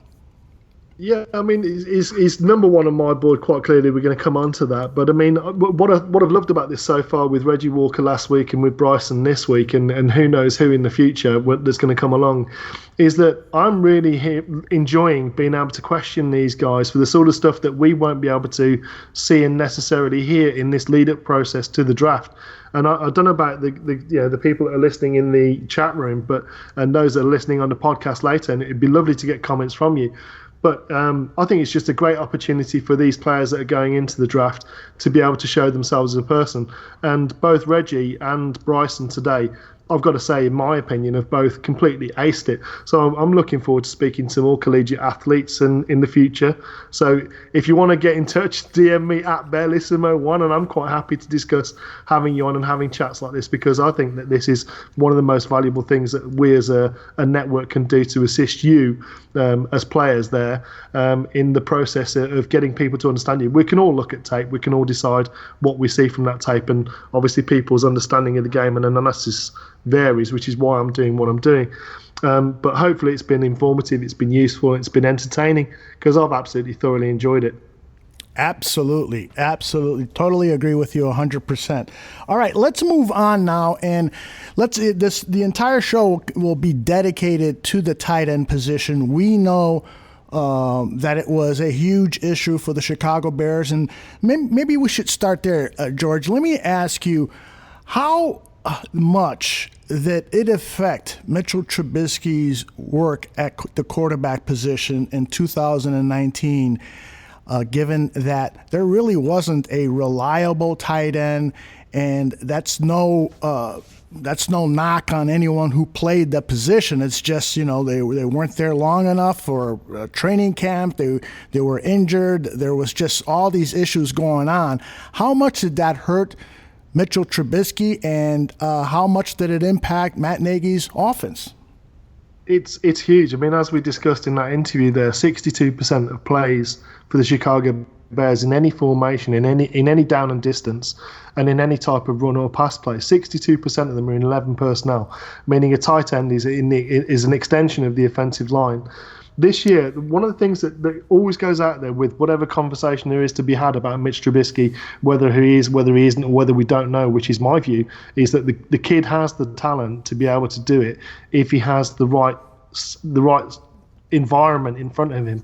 Yeah, I mean, he's number one on my board, quite clearly. We're going to come on to that. But, I mean, what I've loved about this so far with Reggie Walker last week and with Brycen this week and who knows who in the future that's going to come along is that I'm really enjoying being able to question these guys for the sort of stuff that we won't be able to see and necessarily hear in this lead-up process to the draft. And I don't know about the people that are listening in the chat room, and those that are listening on the podcast later, and it'd be lovely to get comments from you. But I think it's just a great opportunity for these players that are going into the draft to be able to show themselves as a person. And both Reggie and Brycen today, I've got to say, in my opinion, have both completely aced it. So I'm looking forward to speaking to more collegiate athletes in the future. So if you want to get in touch, DM me at Bearlissimo1, and I'm quite happy to discuss having you on and having chats like this, because I think that this is one of the most valuable things that we as a network can do to assist you as players there in the process of getting people to understand you. We can all look at tape. We can all decide what we see from that tape, and obviously people's understanding of the game and analysis varies, which is why I'm doing what I'm doing. But hopefully it's been informative, it's been useful, it's been entertaining, because I've absolutely thoroughly enjoyed it. Absolutely. Totally agree with you 100%. All right, let's move on now, and the entire show will be dedicated to the tight end position. We know that it was a huge issue for the Chicago Bears, and maybe we should start there, George. Let me ask you, how much that it affect Mitchell Trubisky's work at the quarterback position in 2019, given that there really wasn't a reliable tight end, and that's no knock on anyone who played the position. It's just, they weren't there long enough for training camp. They were injured. There was just all these issues going on. How much did that hurt Mitchell Trubisky, and how much did it impact Matt Nagy's offense? It's huge. I mean, as we discussed in that interview there, 62% of plays for the Chicago Bears in any formation, in any down and distance, and in any type of run or pass play, 62% of them are in 11 personnel, meaning a tight end is an extension of the offensive line. This year, one of the things that always goes out there with whatever conversation there is to be had about Mitch Trubisky, whether he is, whether he isn't, or whether we don't know, which is my view, is that the kid has the talent to be able to do it if he has the right environment in front of him.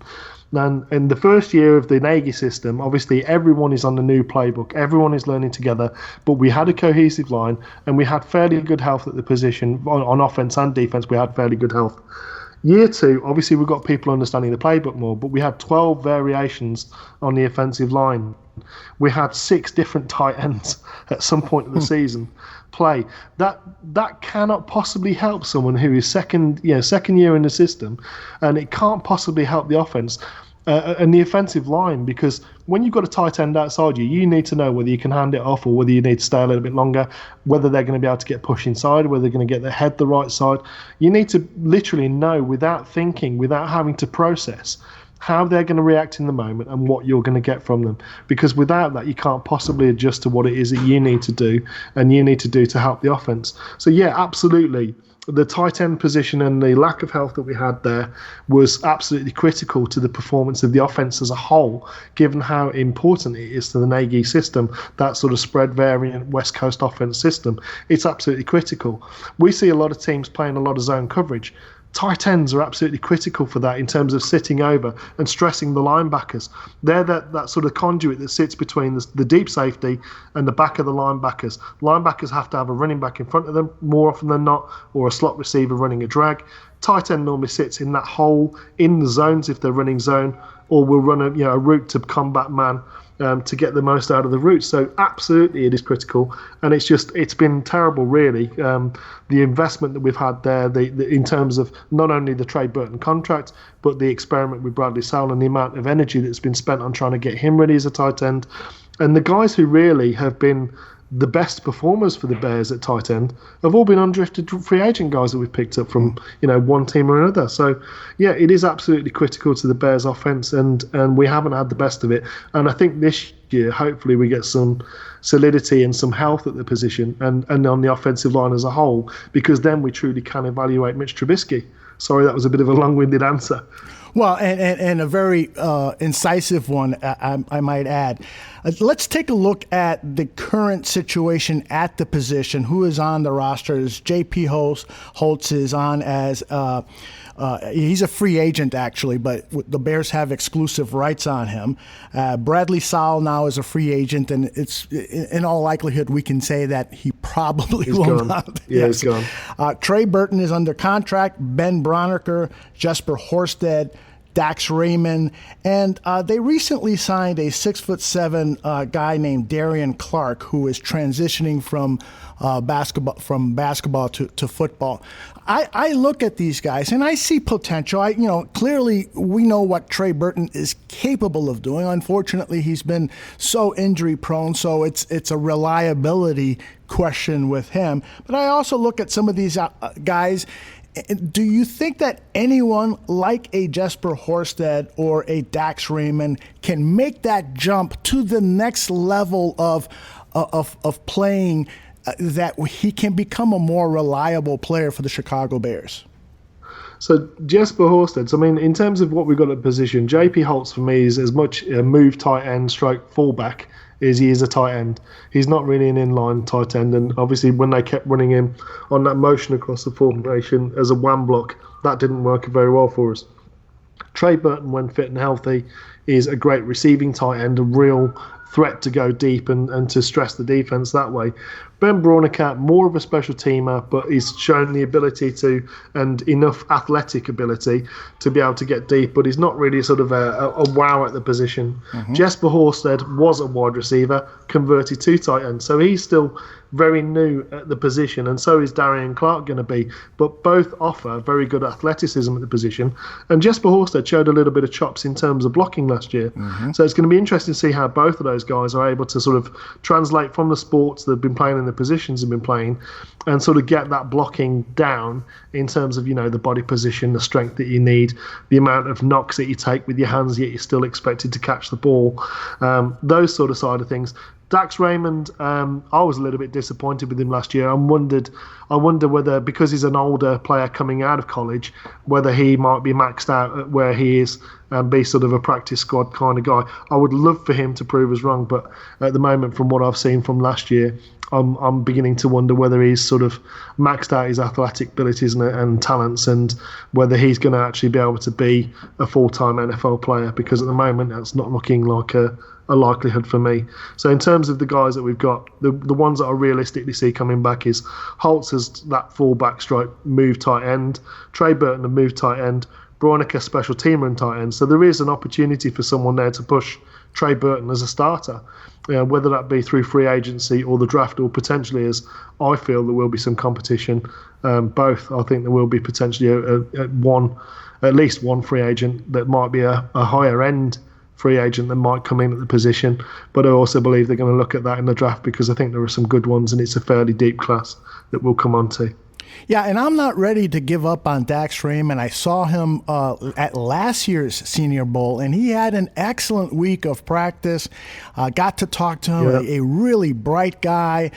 And in the first year of the Nagy system, obviously everyone is on the new playbook. Everyone is learning together. But we had a cohesive line, and we had fairly good health at the position. On offense and defense, we had fairly good health. Year two, obviously we've got people understanding the playbook more, but we had 12 variations on the offensive line. We had 6 different tight ends at some point of the season play. That cannot possibly help someone who is second year in the system, and it can't possibly help the offense and the offensive line, because when you've got a tight end outside you need to know whether you can hand it off or whether you need to stay a little bit longer, whether they're going to be able to get pushed inside, whether they're going to get their head the right side. You need to literally know without thinking, without having to process, how they're going to react in the moment and what you're going to get from them. Because without that, you can't possibly adjust to what it is that you need to do and you need to do to help the offense. So yeah, absolutely. The tight end position and the lack of health that we had there was absolutely critical to the performance of the offense as a whole, given how important it is to the Nagy system, that sort of spread variant West Coast offense system. It's absolutely critical. We see a lot of teams playing a lot of zone coverage. Tight ends are absolutely critical for that in terms of sitting over and stressing the linebackers. They're that sort of conduit that sits between the deep safety and the back of the linebackers. Linebackers have to have a running back in front of them more often than not, or a slot receiver running a drag. Tight end normally sits in that hole in the zones if they're running zone, or will run a route to combat man to get the most out of the route. So absolutely it is critical, and it's been terrible really, the investment that we've had there, in terms of not only the Trey Burton contract, but the experiment with Bradley Sowell and the amount of energy that's been spent on trying to get him ready as a tight end. And the guys who really have been the best performers for the Bears at tight end have all been undrafted free agent guys that we've picked up from one team or another. So yeah, it is absolutely critical to the Bears offense, and we haven't had the best of it. And I think this year hopefully we get some solidity and some health at the position and on the offensive line as a whole, because then we truly can evaluate Mitch Trubisky. Sorry, that was a bit of a long-winded answer. Well, and a very incisive one, I might add. Let's take a look at the current situation at the position. Who is on the roster? J.P. Holtz is on as he's a free agent, actually, but the Bears have exclusive rights on him. Bradley Sowell now is a free agent, and it's in all likelihood we can say that he probably will not. Yeah, he's gone. Trey Burton is under contract. Ben Braunecker, Jesper Horsted, Dax Raymond, and they recently signed a 6'7" guy named Darian Clark, who is transitioning from basketball to football. I look at these guys and I see potential. Clearly we know what Trey Burton is capable of doing. Unfortunately, he's been so injury prone, so it's a reliability question with him. But I also look at some of these guys. Do you think that anyone like a Jesper Horsted or a Dax Raymond can make that jump to the next level of playing, that he can become a more reliable player for the Chicago Bears? So Jesper Horsted, in terms of what we've got at position, J.P. Holtz for me is as much a move tight end stroke fullback as he is a tight end. He's not really an inline tight end, and obviously when they kept running him on that motion across the formation as a wham block, that didn't work very well for us. Trey Burton, when fit and healthy, is a great receiving tight end, a real threat to go deep and to stress the defense that way. Ben Braunecker, more of a special teamer, but he's shown the ability to, and enough athletic ability to be able to get deep, but he's not really sort of a wow at the position. Mm-hmm. Jesper Horsted was a wide receiver, converted to tight end, so he's still very new at the position, and so is Darian Clark going to be, but both offer very good athleticism at the position. And Jesper Horsted showed a little bit of chops in terms of blocking last year. Mm-hmm. So it's going to be interesting to see how both of those guys are able to sort of translate from the sports they've been playing and the positions they've been playing and sort of get that blocking down in terms of, you know, the body position, the strength that you need, the amount of knocks that you take with your hands, yet you're still expected to catch the ball, those sort of side of things. Dax Raymond, I was a little bit disappointed with him last year. I wonder whether, because he's an older player coming out of college, whether he might be maxed out at where he is and be sort of a practice squad kind of guy. I would love for him to prove us wrong, but at the moment, from what I've seen from last year, I'm beginning to wonder whether he's sort of maxed out his athletic abilities and talents, and whether he's going to actually be able to be a full-time NFL player, because at the moment that's not looking like a likelihood for me. So in terms of the guys that we've got, the ones that I realistically see coming back is Holtz as that full-back stroke move tight end, Trey Burton a move tight end, Breunicke special teamer and tight end. So there is an opportunity for someone there to push Trey Burton as a starter, whether that be through free agency or the draft, or potentially, as I feel, there will be some competition. Both, I think there will be potentially at least one free agent that might be a higher end free agent that might come in at the position. But I also believe they're going to look at that in the draft, because I think there are some good ones, and it's a fairly deep class that we'll come on to. Yeah, and I'm not ready to give up on Dax Raymond. I saw him at last year's Senior Bowl, and he had an excellent week of practice. Got to talk to him, a really bright guy.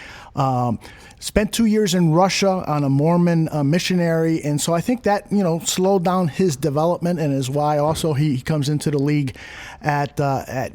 Spent 2 years in Russia on a Mormon missionary, and so I think that, you know, slowed down his development, and is why also he comes into the league at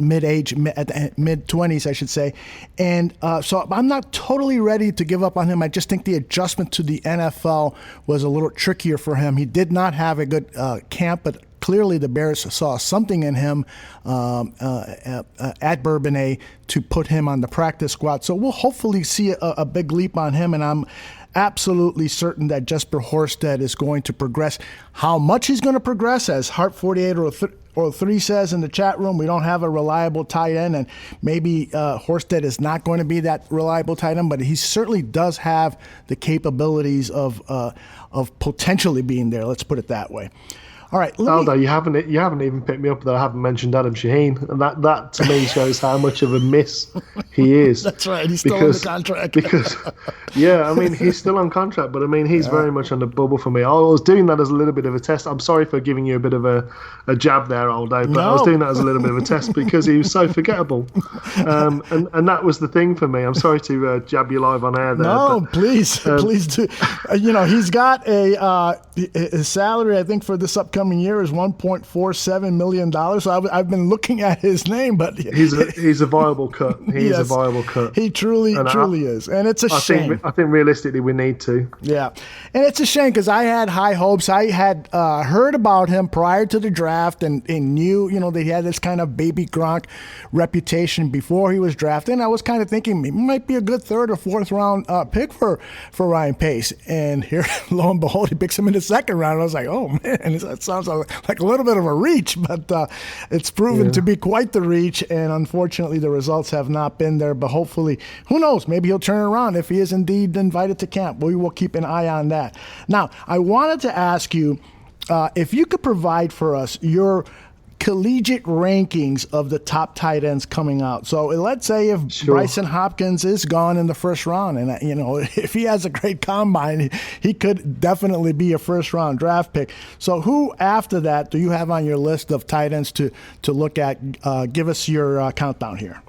mid-20s, I should say. And so I'm not totally ready to give up on him. I just think the adjustment to the NFL was a little trickier for him. He did not have a good camp, but clearly the Bears saw something in him at Bourbonnais to put him on the practice squad. So we'll hopefully see a big leap on him, and I'm absolutely certain that Jesper Horsted is going to progress. How much he's going to progress, as Hart 4803 says in the chat room, we don't have a reliable tight end, and maybe Horsted is not going to be that reliable tight end, but he certainly does have the capabilities of potentially being there. Let's put it that way. All right, Aldo, you haven't even picked me up that I haven't mentioned Adam Shaheen, and that to me shows how much of a miss he is. That's right, he's still on the contract. Because yeah, I mean, he's still on contract, but I mean, he's very much on the bubble for me. I was doing that as a little bit of a test. I'm sorry for giving you a bit of a jab there, Aldo, but I was doing that as a little bit of a test because he was so forgettable, and that was the thing for me. I'm sorry to jab you live on air there. No, but, please do. You know, he's got his salary, I think, for this upcoming year is $1.47 million. So I've been looking at his name, but he's a viable cut. He's a viable cut. He truly is, and it's a shame. I think realistically we need to. Yeah, and it's a shame because I had high hopes. I had heard about him prior to the draft and knew, you know, that he had this kind of baby Gronk reputation before he was drafted. And I was kind of thinking he might be a good third or fourth round pick for Ryan Pace. And here, lo and behold, he picks him in the second round. I was like, oh man, that sounds like a little bit of a reach, but it's proven to be quite the reach, and unfortunately the results have not been there. But hopefully, who knows, maybe he'll turn around if he is indeed invited to camp. We will keep an eye on that. Now, I wanted to ask you if you could provide for us your collegiate rankings of the top tight ends coming out. So let's say if Brycen Hopkins is gone in the first round, and you know, if he has a great combine, he could definitely be a first round draft pick. So who after that do you have on your list of tight ends to look at? Give us your countdown here.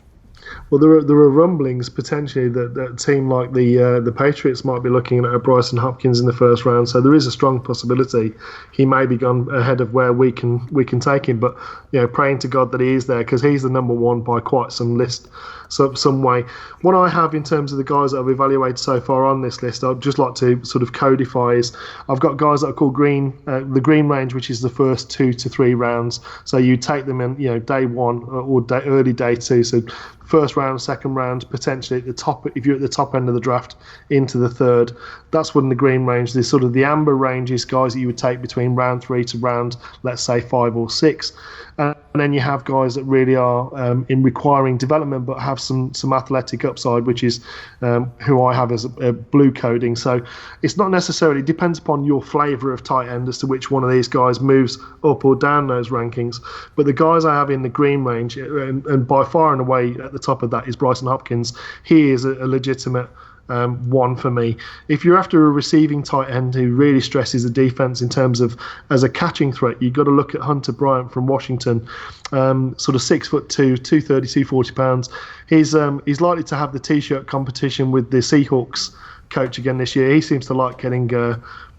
Well, there are rumblings potentially that a team like the Patriots might be looking at Brycen Hopkins in the first round. So there is a strong possibility he may be gone ahead of where we can take him. But you know, praying to God that he is there, because he's the number one by quite some way. What I have in terms of the guys that I've evaluated so far on this list, I'd just like to sort of codify is I've got guys that are called the green range, which is the first 2 to 3 rounds. So you take them in, you know, day one or early day two. So first round, second round, potentially at the top, if you're at the top end of the draft, into the third. That's when the green range, the sort of the amber range is guys that you would take between round 3 to round, let's say 5 or 6. And then you have guys that really are in requiring development but have some athletic upside, which is who I have as a blue coding. So it's not necessarily, it depends upon your flavour of tight end as to which one of these guys moves up or down those rankings. But the guys I have in the green range, and by far and away at the top of that is Brycen Hopkins. He is a legitimate one for me. If you're after a receiving tight end who really stresses the defense in terms of as a catching threat, you've got to look at Hunter Bryant from Washington. Sort of 6'2", 230, 240 pounds. He's likely to have the t-shirt competition with the Seahawks coach again this year. He seems to like getting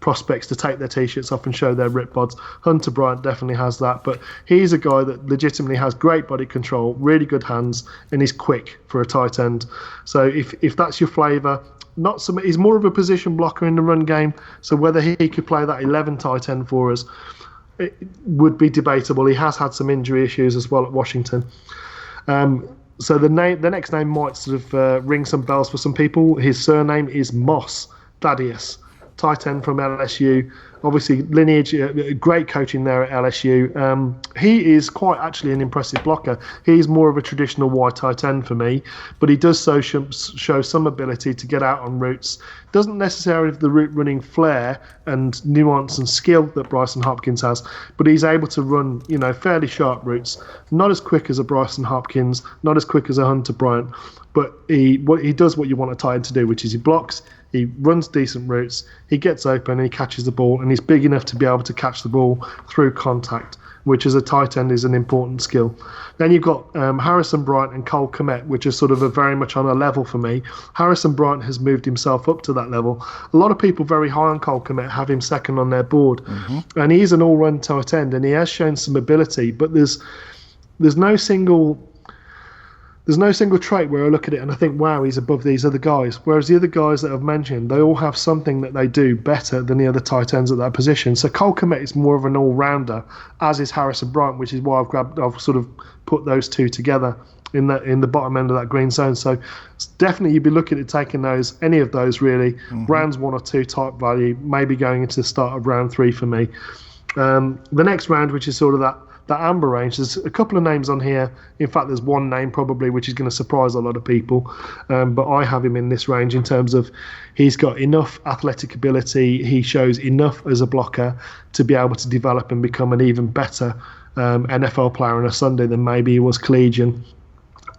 prospects to take their t-shirts off and show their rip bods. Hunter Bryant definitely has that, but he's a guy that legitimately has great body control, really good hands, and he's quick for a tight end. So if that's your flavour, he's more of a position blocker in the run game, so whether he could play that 11 tight end for us, it would be debatable. He has had some injury issues as well at Washington. So the next name might sort of ring some bells for some people. His surname is Moss, Thaddeus, tight end from LSU. Obviously, lineage, great coaching there at LSU. He is quite actually an impressive blocker. He's more of a traditional wide tight end for me, but he does show some ability to get out on routes. Doesn't necessarily have the route running flair and nuance and skill that Brycen Hopkins has, but he's able to run, fairly sharp routes. Not as quick as a Brycen Hopkins, not as quick as a Hunter Bryant, but he does what you want a tight end to do, which is he blocks, he runs decent routes, he gets open and he catches the ball, and he's big enough to be able to catch the ball through contact, which as a tight end is an important skill. Then you've got Harrison Bryant and Cole Kmet, which is sort of very much on a level for me. Harrison Bryant has moved himself up to that level. A lot of people very high on Cole Kmet have him second on their board. Mm-hmm. And he's an all-round tight end, and he has shown some ability, but there's no single trait where I look at it and I think, wow, he's above these other guys. Whereas the other guys that I've mentioned, they all have something that they do better than the other tight ends at that position. So Cole Kmet is more of an all-rounder, as is Harrison Bryant, which is why I've sort of put those two together in the bottom end of that green zone. So definitely you'd be looking at taking any of those really. Mm-hmm. Rounds 1 or 2 type value, maybe going into the start of round 3 for me. The next round, which is sort of that amber range, there's a couple of names on here. In fact, there's one name probably which is going to surprise a lot of people, but I have him in this range in terms of he's got enough athletic ability, he shows enough as a blocker to be able to develop and become an even better NFL player on a Sunday than maybe he was collegiate.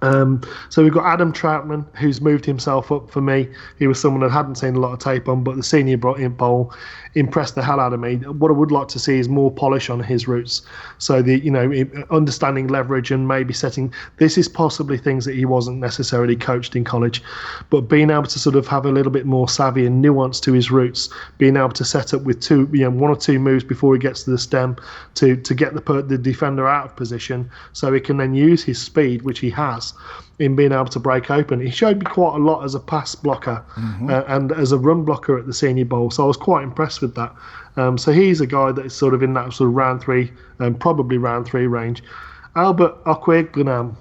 So we've got Adam Troutman, who's moved himself up for me. He was someone I hadn't seen a lot of tape on, but the Senior Bowl impressed the hell out of me. What I would like to see is more polish on his routes. So understanding leverage and maybe setting. This is possibly things that he wasn't necessarily coached in college, but being able to sort of have a little bit more savvy and nuance to his routes, being able to set up with 1 or 2 moves before he gets to the stem to get the defender out of position, so he can then use his speed, which he has, in being able to break open. He showed me quite a lot as a pass blocker and as a run blocker at the Senior Bowl, so I was quite impressed with that. So he's a guy that is sort of in that sort of round 3, probably round 3 range. Albert Okwuegbunam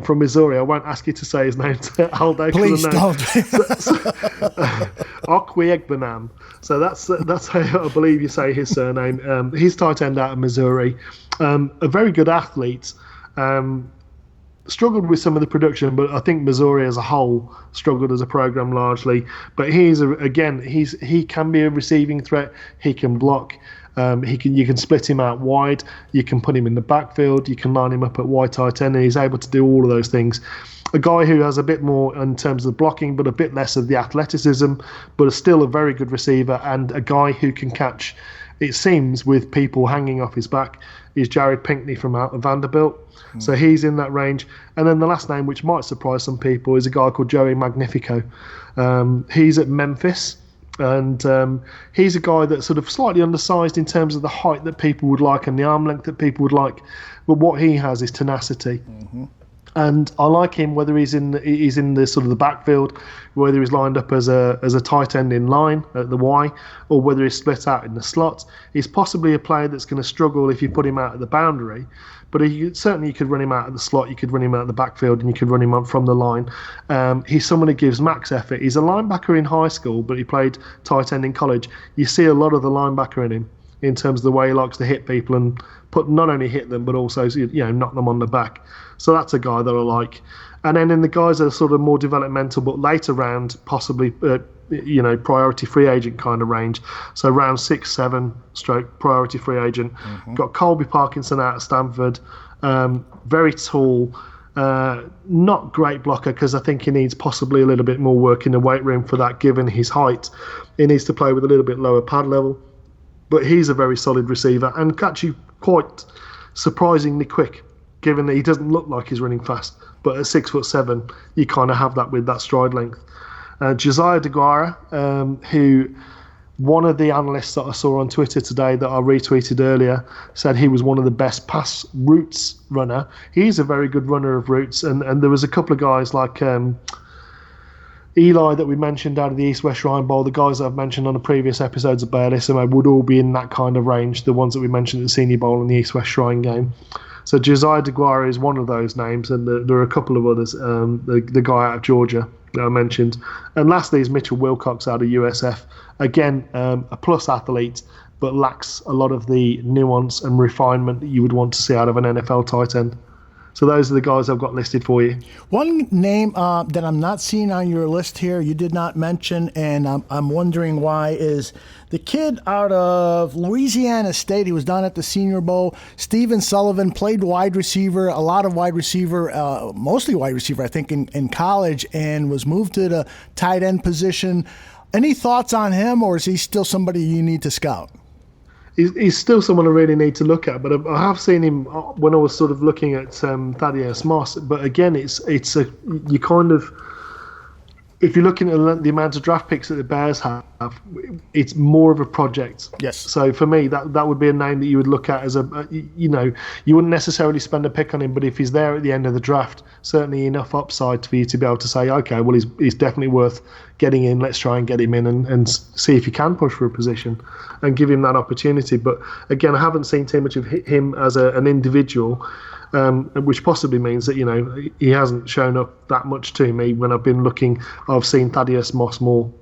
from Missouri. I won't ask you to say his name to Aldo. Please don't. Okwuegbunam. So that's how I believe you say his surname. He's tight end out of Missouri. A very good athlete. Struggled with some of the production, but I think Missouri as a whole struggled as a program largely. But he can be a receiving threat. He can block. You can split him out wide. You can put him in the backfield. You can line him up at wide tight end, and he's able to do all of those things. A guy who has a bit more in terms of blocking, but a bit less of the athleticism, but is still a very good receiver, and a guy who can catch, it seems, with people hanging off his back, is Jared Pinkney from out of Vanderbilt. So he's in that range. And then the last name, which might surprise some people, is a guy called Joey Magnifico. He's at Memphis, and he's a guy that's sort of slightly undersized in terms of the height that people would like and the arm length that people would like. But what he has is tenacity. Mm-hmm. And I like him whether he's in the sort of the backfield, whether he's lined up as a tight end in line at the Y, or whether he's split out in the slot. He's possibly a player that's going to struggle if you put him out at the boundary, but you could run him out of the slot, you could run him out of the backfield, and you could run him up from the line. He's someone who gives max effort. He's a linebacker in high school, but he played tight end in college. You see a lot of the linebacker in him in terms of the way he likes to hit people and not only hit them, but also knock them on the back. So that's a guy that I like. And then in the guys that are sort of more developmental, but later round, possibly priority free agent kind of range. So round 6, 7 stroke priority free agent. Mm-hmm. Got Colby Parkinson out of Stanford, very tall. Not great blocker, because I think he needs possibly a little bit more work in the weight room for that, given his height. He needs to play with a little bit lower pad level. But he's a very solid receiver and actually quite surprisingly quick, given that he doesn't look like he's running fast. But at 6'7", you kind of have that with that stride length. Josiah DeGuara, who one of the analysts that I saw on Twitter today that I retweeted earlier said he was one of the best pass routes runner. He's a very good runner of routes, and there was a couple of guys like Eli that we mentioned out of the East-West Shrine Bowl. The guys that I've mentioned on the previous episodes of Bearlissimo would all be in that kind of range, the ones that we mentioned at the Senior Bowl and the East-West Shrine game. So Josiah DeGuara is one of those names, and there are a couple of others. The guy out of Georgia that I mentioned. And lastly is Mitchell Wilcox out of USF. Again, a plus athlete, but lacks a lot of the nuance and refinement that you would want to see out of an NFL tight end. So those are the guys I've got listed for you. One name that I'm not seeing on your list here, you did not mention, and I'm wondering why, is the kid out of Louisiana State. He was down at the Senior Bowl. Stephen Sullivan played wide receiver, a lot of wide receiver, mostly wide receiver, I think, in college, and was moved to the tight end position. Any thoughts on him, or is he still somebody you need to scout? He's still someone I really need to look at, but I have seen him when I was sort of looking at Thaddeus Moss. But again, you kind of, if you're looking at the amount of draft picks that the Bears have, it's more of a project. Yes. So for me, that would be a name that you would look at as you wouldn't necessarily spend a pick on him, but if he's there at the end of the draft, certainly enough upside for you to be able to say, okay, well, he's definitely worth getting in. Let's try and get him in and see if he can push for a position and give him that opportunity. But again, I haven't seen too much of him as an individual, which possibly means that, he hasn't shown up that much to me when I've been looking. I've seen Thaddeus Moss more.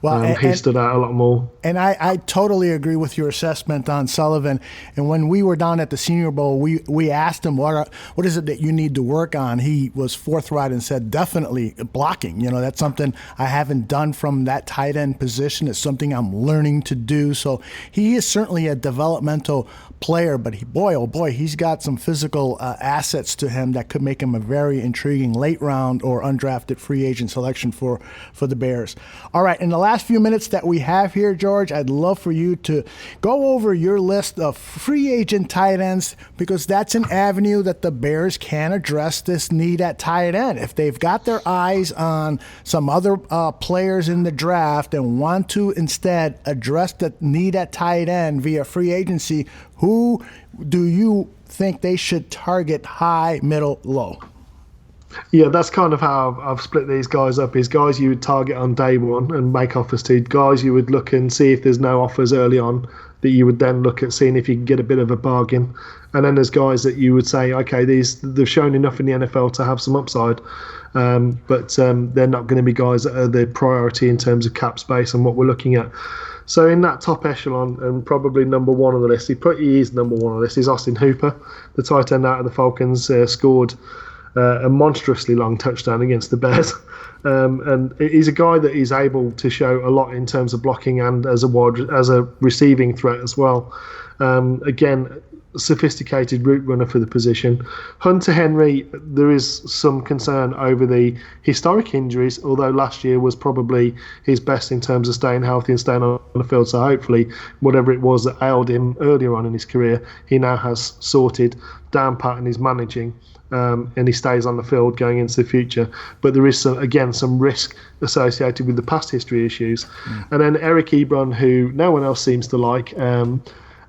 Well, he stood out a lot more. And I totally agree with your assessment on Sullivan. And when we were down at the Senior Bowl, we asked him, what is it that you need to work on? He was forthright and said, definitely blocking. That's something I haven't done from that tight end position. It's something I'm learning to do. So he is certainly a developmental player, but he's got some physical assets to him that could make him a very intriguing late round or undrafted free agent selection for the Bears. All right, in the last few minutes that we have here, George, I'd love for you to go over your list of free agent tight ends, because that's an avenue that the Bears can address this need at tight end. If they've got their eyes on some other players in the draft and want to instead address the need at tight end via free agency, who do you think they should target high, middle, low? Yeah, that's kind of how I've split these guys up. Is guys you would target on day one and make offers to, guys you would look and see if there's no offers early on that you would then look at seeing if you can get a bit of a bargain. And then there's guys that you would say, okay, they've shown enough in the NFL to have some upside, but they're not going to be guys that are the priority in terms of cap space and what we're looking at. So in that top echelon, and probably number one on the list, he is number one on the list, is Austin Hooper, the tight end out of the Falcons, scored a monstrously long touchdown against the Bears. And he's a guy that is able to show a lot in terms of blocking and as a receiving threat as well. Again, sophisticated route runner for the position. Hunter Henry, there is some concern over the historic injuries, although last year was probably his best in terms of staying healthy and staying on the field. So hopefully whatever it was that ailed him earlier on in his career, he now has sorted down pat and is managing. And he stays on the field going into the future. But there is, some risk associated with the past history issues. And then Eric Ebron, who no one else seems to like,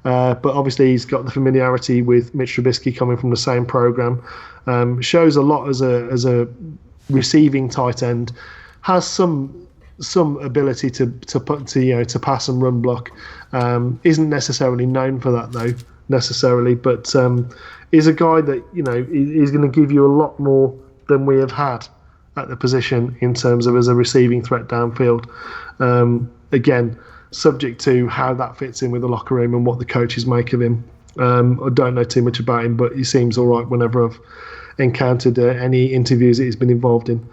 but obviously he's got the familiarity with Mitch Trubisky coming from the same program, shows a lot as a receiving tight end, has some ability to pass and run block. Isn't necessarily known for that though, necessarily, but is a guy that is going to give you a lot more than we have had at the position in terms of as a receiving threat downfield. Again, subject to how that fits in with the locker room and what the coaches make of him. I don't know too much about him, but he seems all right whenever I've encountered any interviews that he's been involved in.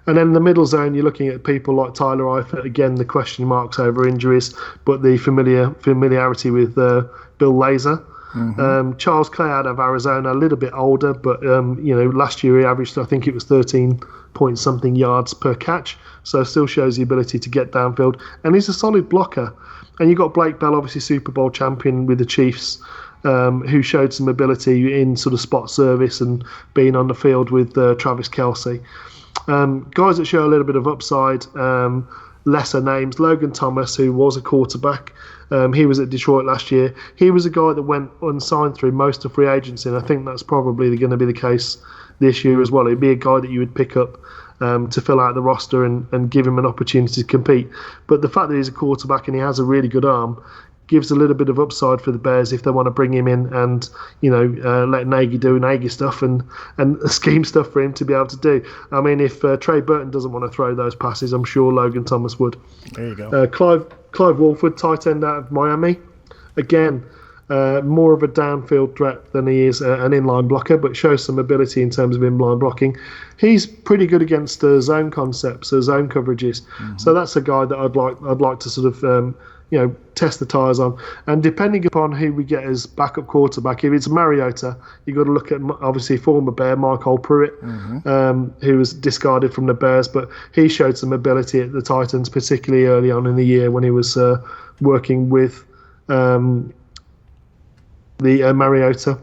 And then in the middle zone, you're looking at people like Tyler Eifert. Again, the question marks over injuries, but the familiarity with Bill Lazor. Charles Clay out of Arizona, a little bit older, but last year he averaged, I think it was 13 point something yards per catch, so still shows the ability to get downfield, and he's a solid blocker. And you've got Blake Bell, obviously Super Bowl champion with the Chiefs, who showed some ability in sort of spot service and being on the field with Travis Kelce. Guys that show a little bit of upside, lesser names. Logan Thomas, who was a quarterback, he was at Detroit last year. He was a guy that went unsigned through most of free agency, and I think that's probably going to be the case this year as well. It'd be a guy that you would pick up to fill out the roster and give him an opportunity to compete. But the fact that he's a quarterback and he has a really good arm gives a little bit of upside for the Bears if they want to bring him in and let Nagy do Nagy stuff and scheme stuff for him to be able to do. I mean, if Trey Burton doesn't want to throw those passes, I'm sure Logan Thomas would. There you go. Clive Wolford, tight end out of Miami, again. More of a downfield threat than he is an inline blocker, but shows some ability in terms of inline blocking. He's pretty good against zone concepts, zone coverages. So that's a guy that I'd like to sort of test the tyres on. And depending upon who we get as backup quarterback, if it's Mariota, you've got to look at obviously former Bear Michael Pruitt, who was discarded from the Bears, but he showed some ability at the Titans, particularly early on in the year when he was working with the Mariota,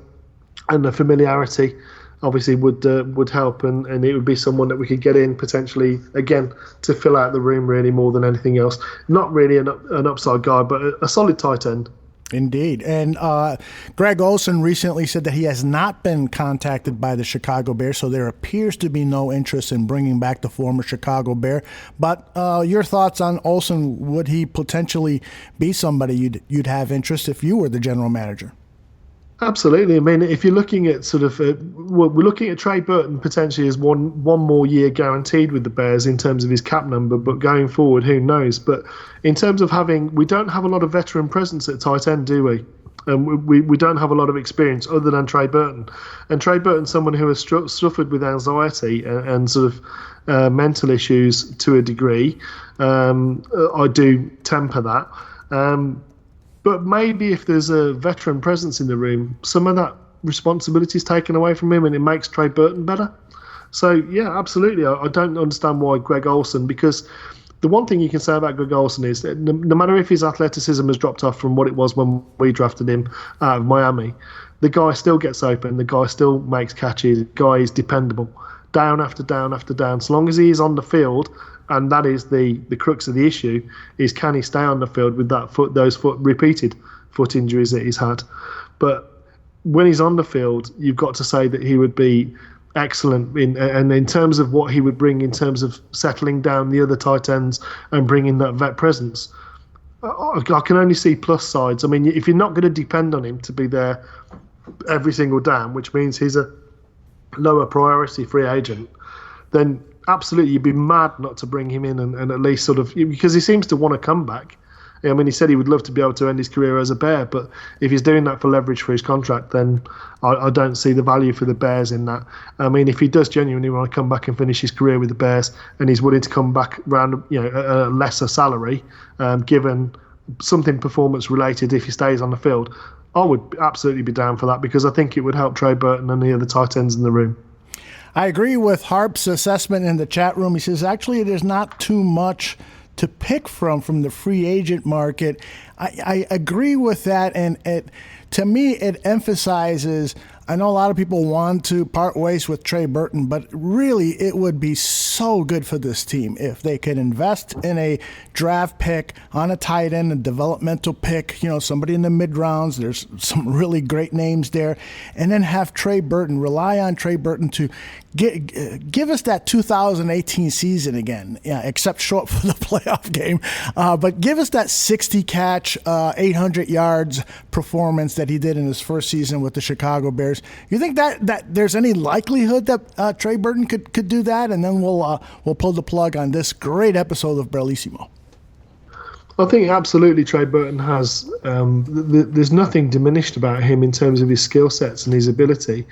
and the familiarity obviously would help, and it would be someone that we could get in potentially again to fill out the room really more than anything else. Not really an upside guy, but a solid tight end. Indeed. And Greg Olsen recently said that he has not been contacted by the Chicago Bears, so there appears to be no interest in bringing back the former Chicago Bear. But your thoughts on Olsen? Would he potentially be somebody you'd have interest if you were the general manager? Absolutely. I mean, if you're looking at sort of, we're looking at Trey Burton potentially as one more year guaranteed with the Bears in terms of his cap number, but going forward, who knows? But in terms of we don't have a lot of veteran presence at tight end, do we? And we don't have a lot of experience other than Trey Burton. And Trey Burton's someone who has suffered with anxiety and sort of mental issues to a degree. I do temper that. But maybe if there's a veteran presence in the room, some of that responsibility is taken away from him and it makes Trey Burton better. So, yeah, absolutely. I don't understand why Greg Olsen, because the one thing you can say about Greg Olsen is that no matter if his athleticism has dropped off from what it was when we drafted him out of Miami, the guy still gets open, the guy still makes catches, the guy is dependable. Down after down after down. So long as he is on the field, and that is the crux of the issue, is can he stay on the field with those repeated foot injuries that he's had. But when he's on the field, you've got to say that he would be excellent in terms of what he would bring in terms of settling down the other tight ends and bringing that vet presence. I can only see plus sides. I mean, if you're not going to depend on him to be there every single down, which means he's a lower priority free agent, then absolutely you'd be mad not to bring him in and at least sort of, because he seems to want to come back. I mean, he said he would love to be able to end his career as a Bear, but if he's doing that for leverage for his contract, then I don't see the value for the Bears in that. I mean, if he does genuinely want to come back and finish his career with the Bears, and he's willing to come back around, a lesser salary, given something performance related if he stays on the field, I would absolutely be down for that, because I think it would help Trey Burton and the other tight ends in the room. I agree with Harp's assessment in the chat room. He says, actually, there's not too much to pick from the free agent market. I agree with that, and to me, it emphasizes, I know a lot of people want to part ways with Trey Burton, but really it would be so good for this team if they could invest in a draft pick on a tight end, a developmental pick, somebody in the mid rounds. There's some really great names there. And then have Trey Burton, rely on Trey Burton to give us that 2018 season again, except show up for the playoff game. But give us that 60-catch, 800 yards performance that he did in his first season with the Chicago Bears. You think that there's any likelihood that Trey Burton could do that? And then we'll pull the plug on this great episode of Bearlissimo. I think absolutely Trey Burton has. There's nothing diminished about him in terms of his skill sets and his ability.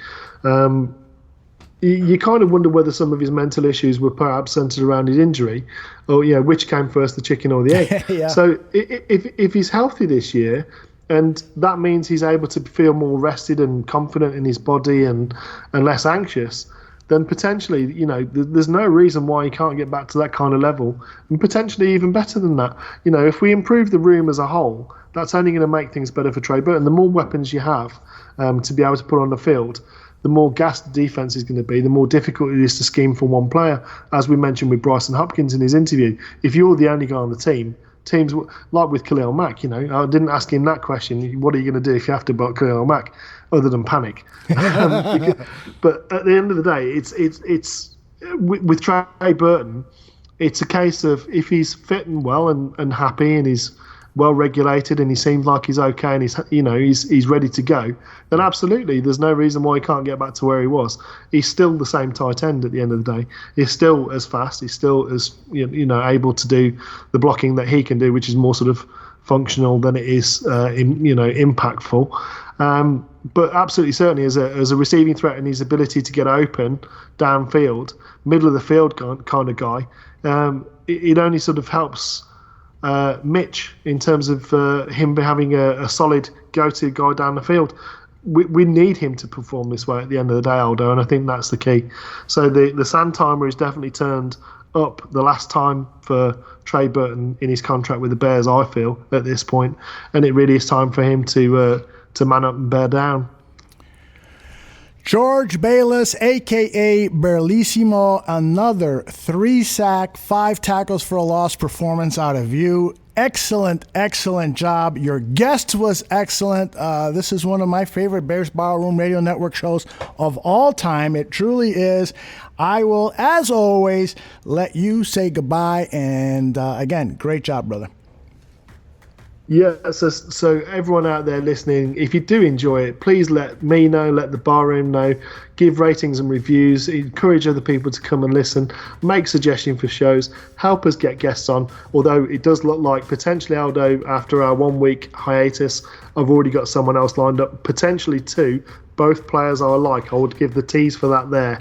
You kind of wonder whether some of his mental issues were perhaps centered around his injury, or which came first, the chicken or the egg. Yeah. So if he's healthy this year, and that means he's able to feel more rested and confident in his body and less anxious, then potentially, there's no reason why he can't get back to that kind of level, and potentially even better than that. If we improve the room as a whole, that's only going to make things better for Trey Burton. The more weapons you have to be able to put on the field, the more gassed the defence is going to be, the more difficult it is to scheme for one player. As we mentioned with Brycen Hopkins in his interview, if you're the only guy on the team, teams like with Khalil Mack, I didn't ask him that question. What are you going to do if you have to block Khalil Mack, other than panic? But at the end of the day, it's with Trey Burton, it's a case of if he's fit and well and happy and he's well regulated and he seems like he's okay and he's ready to go, then absolutely there's no reason why he can't get back to where he was. He's still the same tight end at the end of the day. He's still as fast. He's still as able to do the blocking that he can do, which is more sort of functional than it is impactful. But absolutely certainly as a receiving threat and his ability to get open downfield, middle of the field kind of guy, it only sort of helps Mitch in terms of him having a solid go-to guy down the field. We need him to perform this way at the end of the day, Aldo, and I think that's the key. So the sand timer is definitely turned up the last time for Trey Burton in his contract with the Bears, I feel, at this point, and it really is time for him to man up and bear down. George Bayliss, a.k.a. Bearlissimo, another 3-sack, 5 tackles for a loss performance out of you. Excellent job. Your guest was excellent. This is one of my favorite Bears Barroom Radio Network shows of all time. It truly is. I will, as always, let you say goodbye. And again, great job, brother. Yeah, so everyone out there listening, if you do enjoy it, please let me know, let the Barroom know, give ratings and reviews, encourage other people to come and listen, make suggestions for shows, help us get guests on, although it does look like potentially, Aldo, after our 1 week hiatus, I've already got someone else lined up, potentially 2. Both players I like. I would give the tease for that there.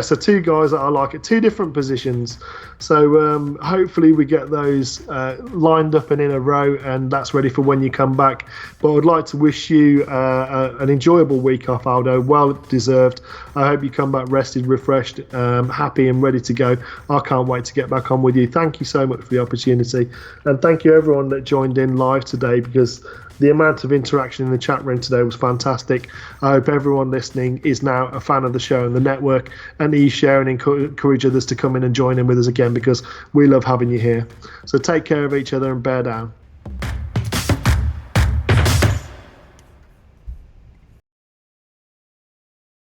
So 2 guys that I like at 2 different positions. So hopefully we get those lined up and in a row, and that's ready for when you come back. But I would like to wish you an enjoyable week off, Aldo. Well deserved. I hope you come back rested, refreshed, happy and ready to go. I can't wait to get back on with you. Thank you so much for the opportunity. And thank you everyone that joined in live today, because the amount of interaction in the chat room today was fantastic. I hope everyone listening is now a fan of the show and the network, and you share and encourage others to come in and join in with us again, because we love having you here. So take care of each other and bear down.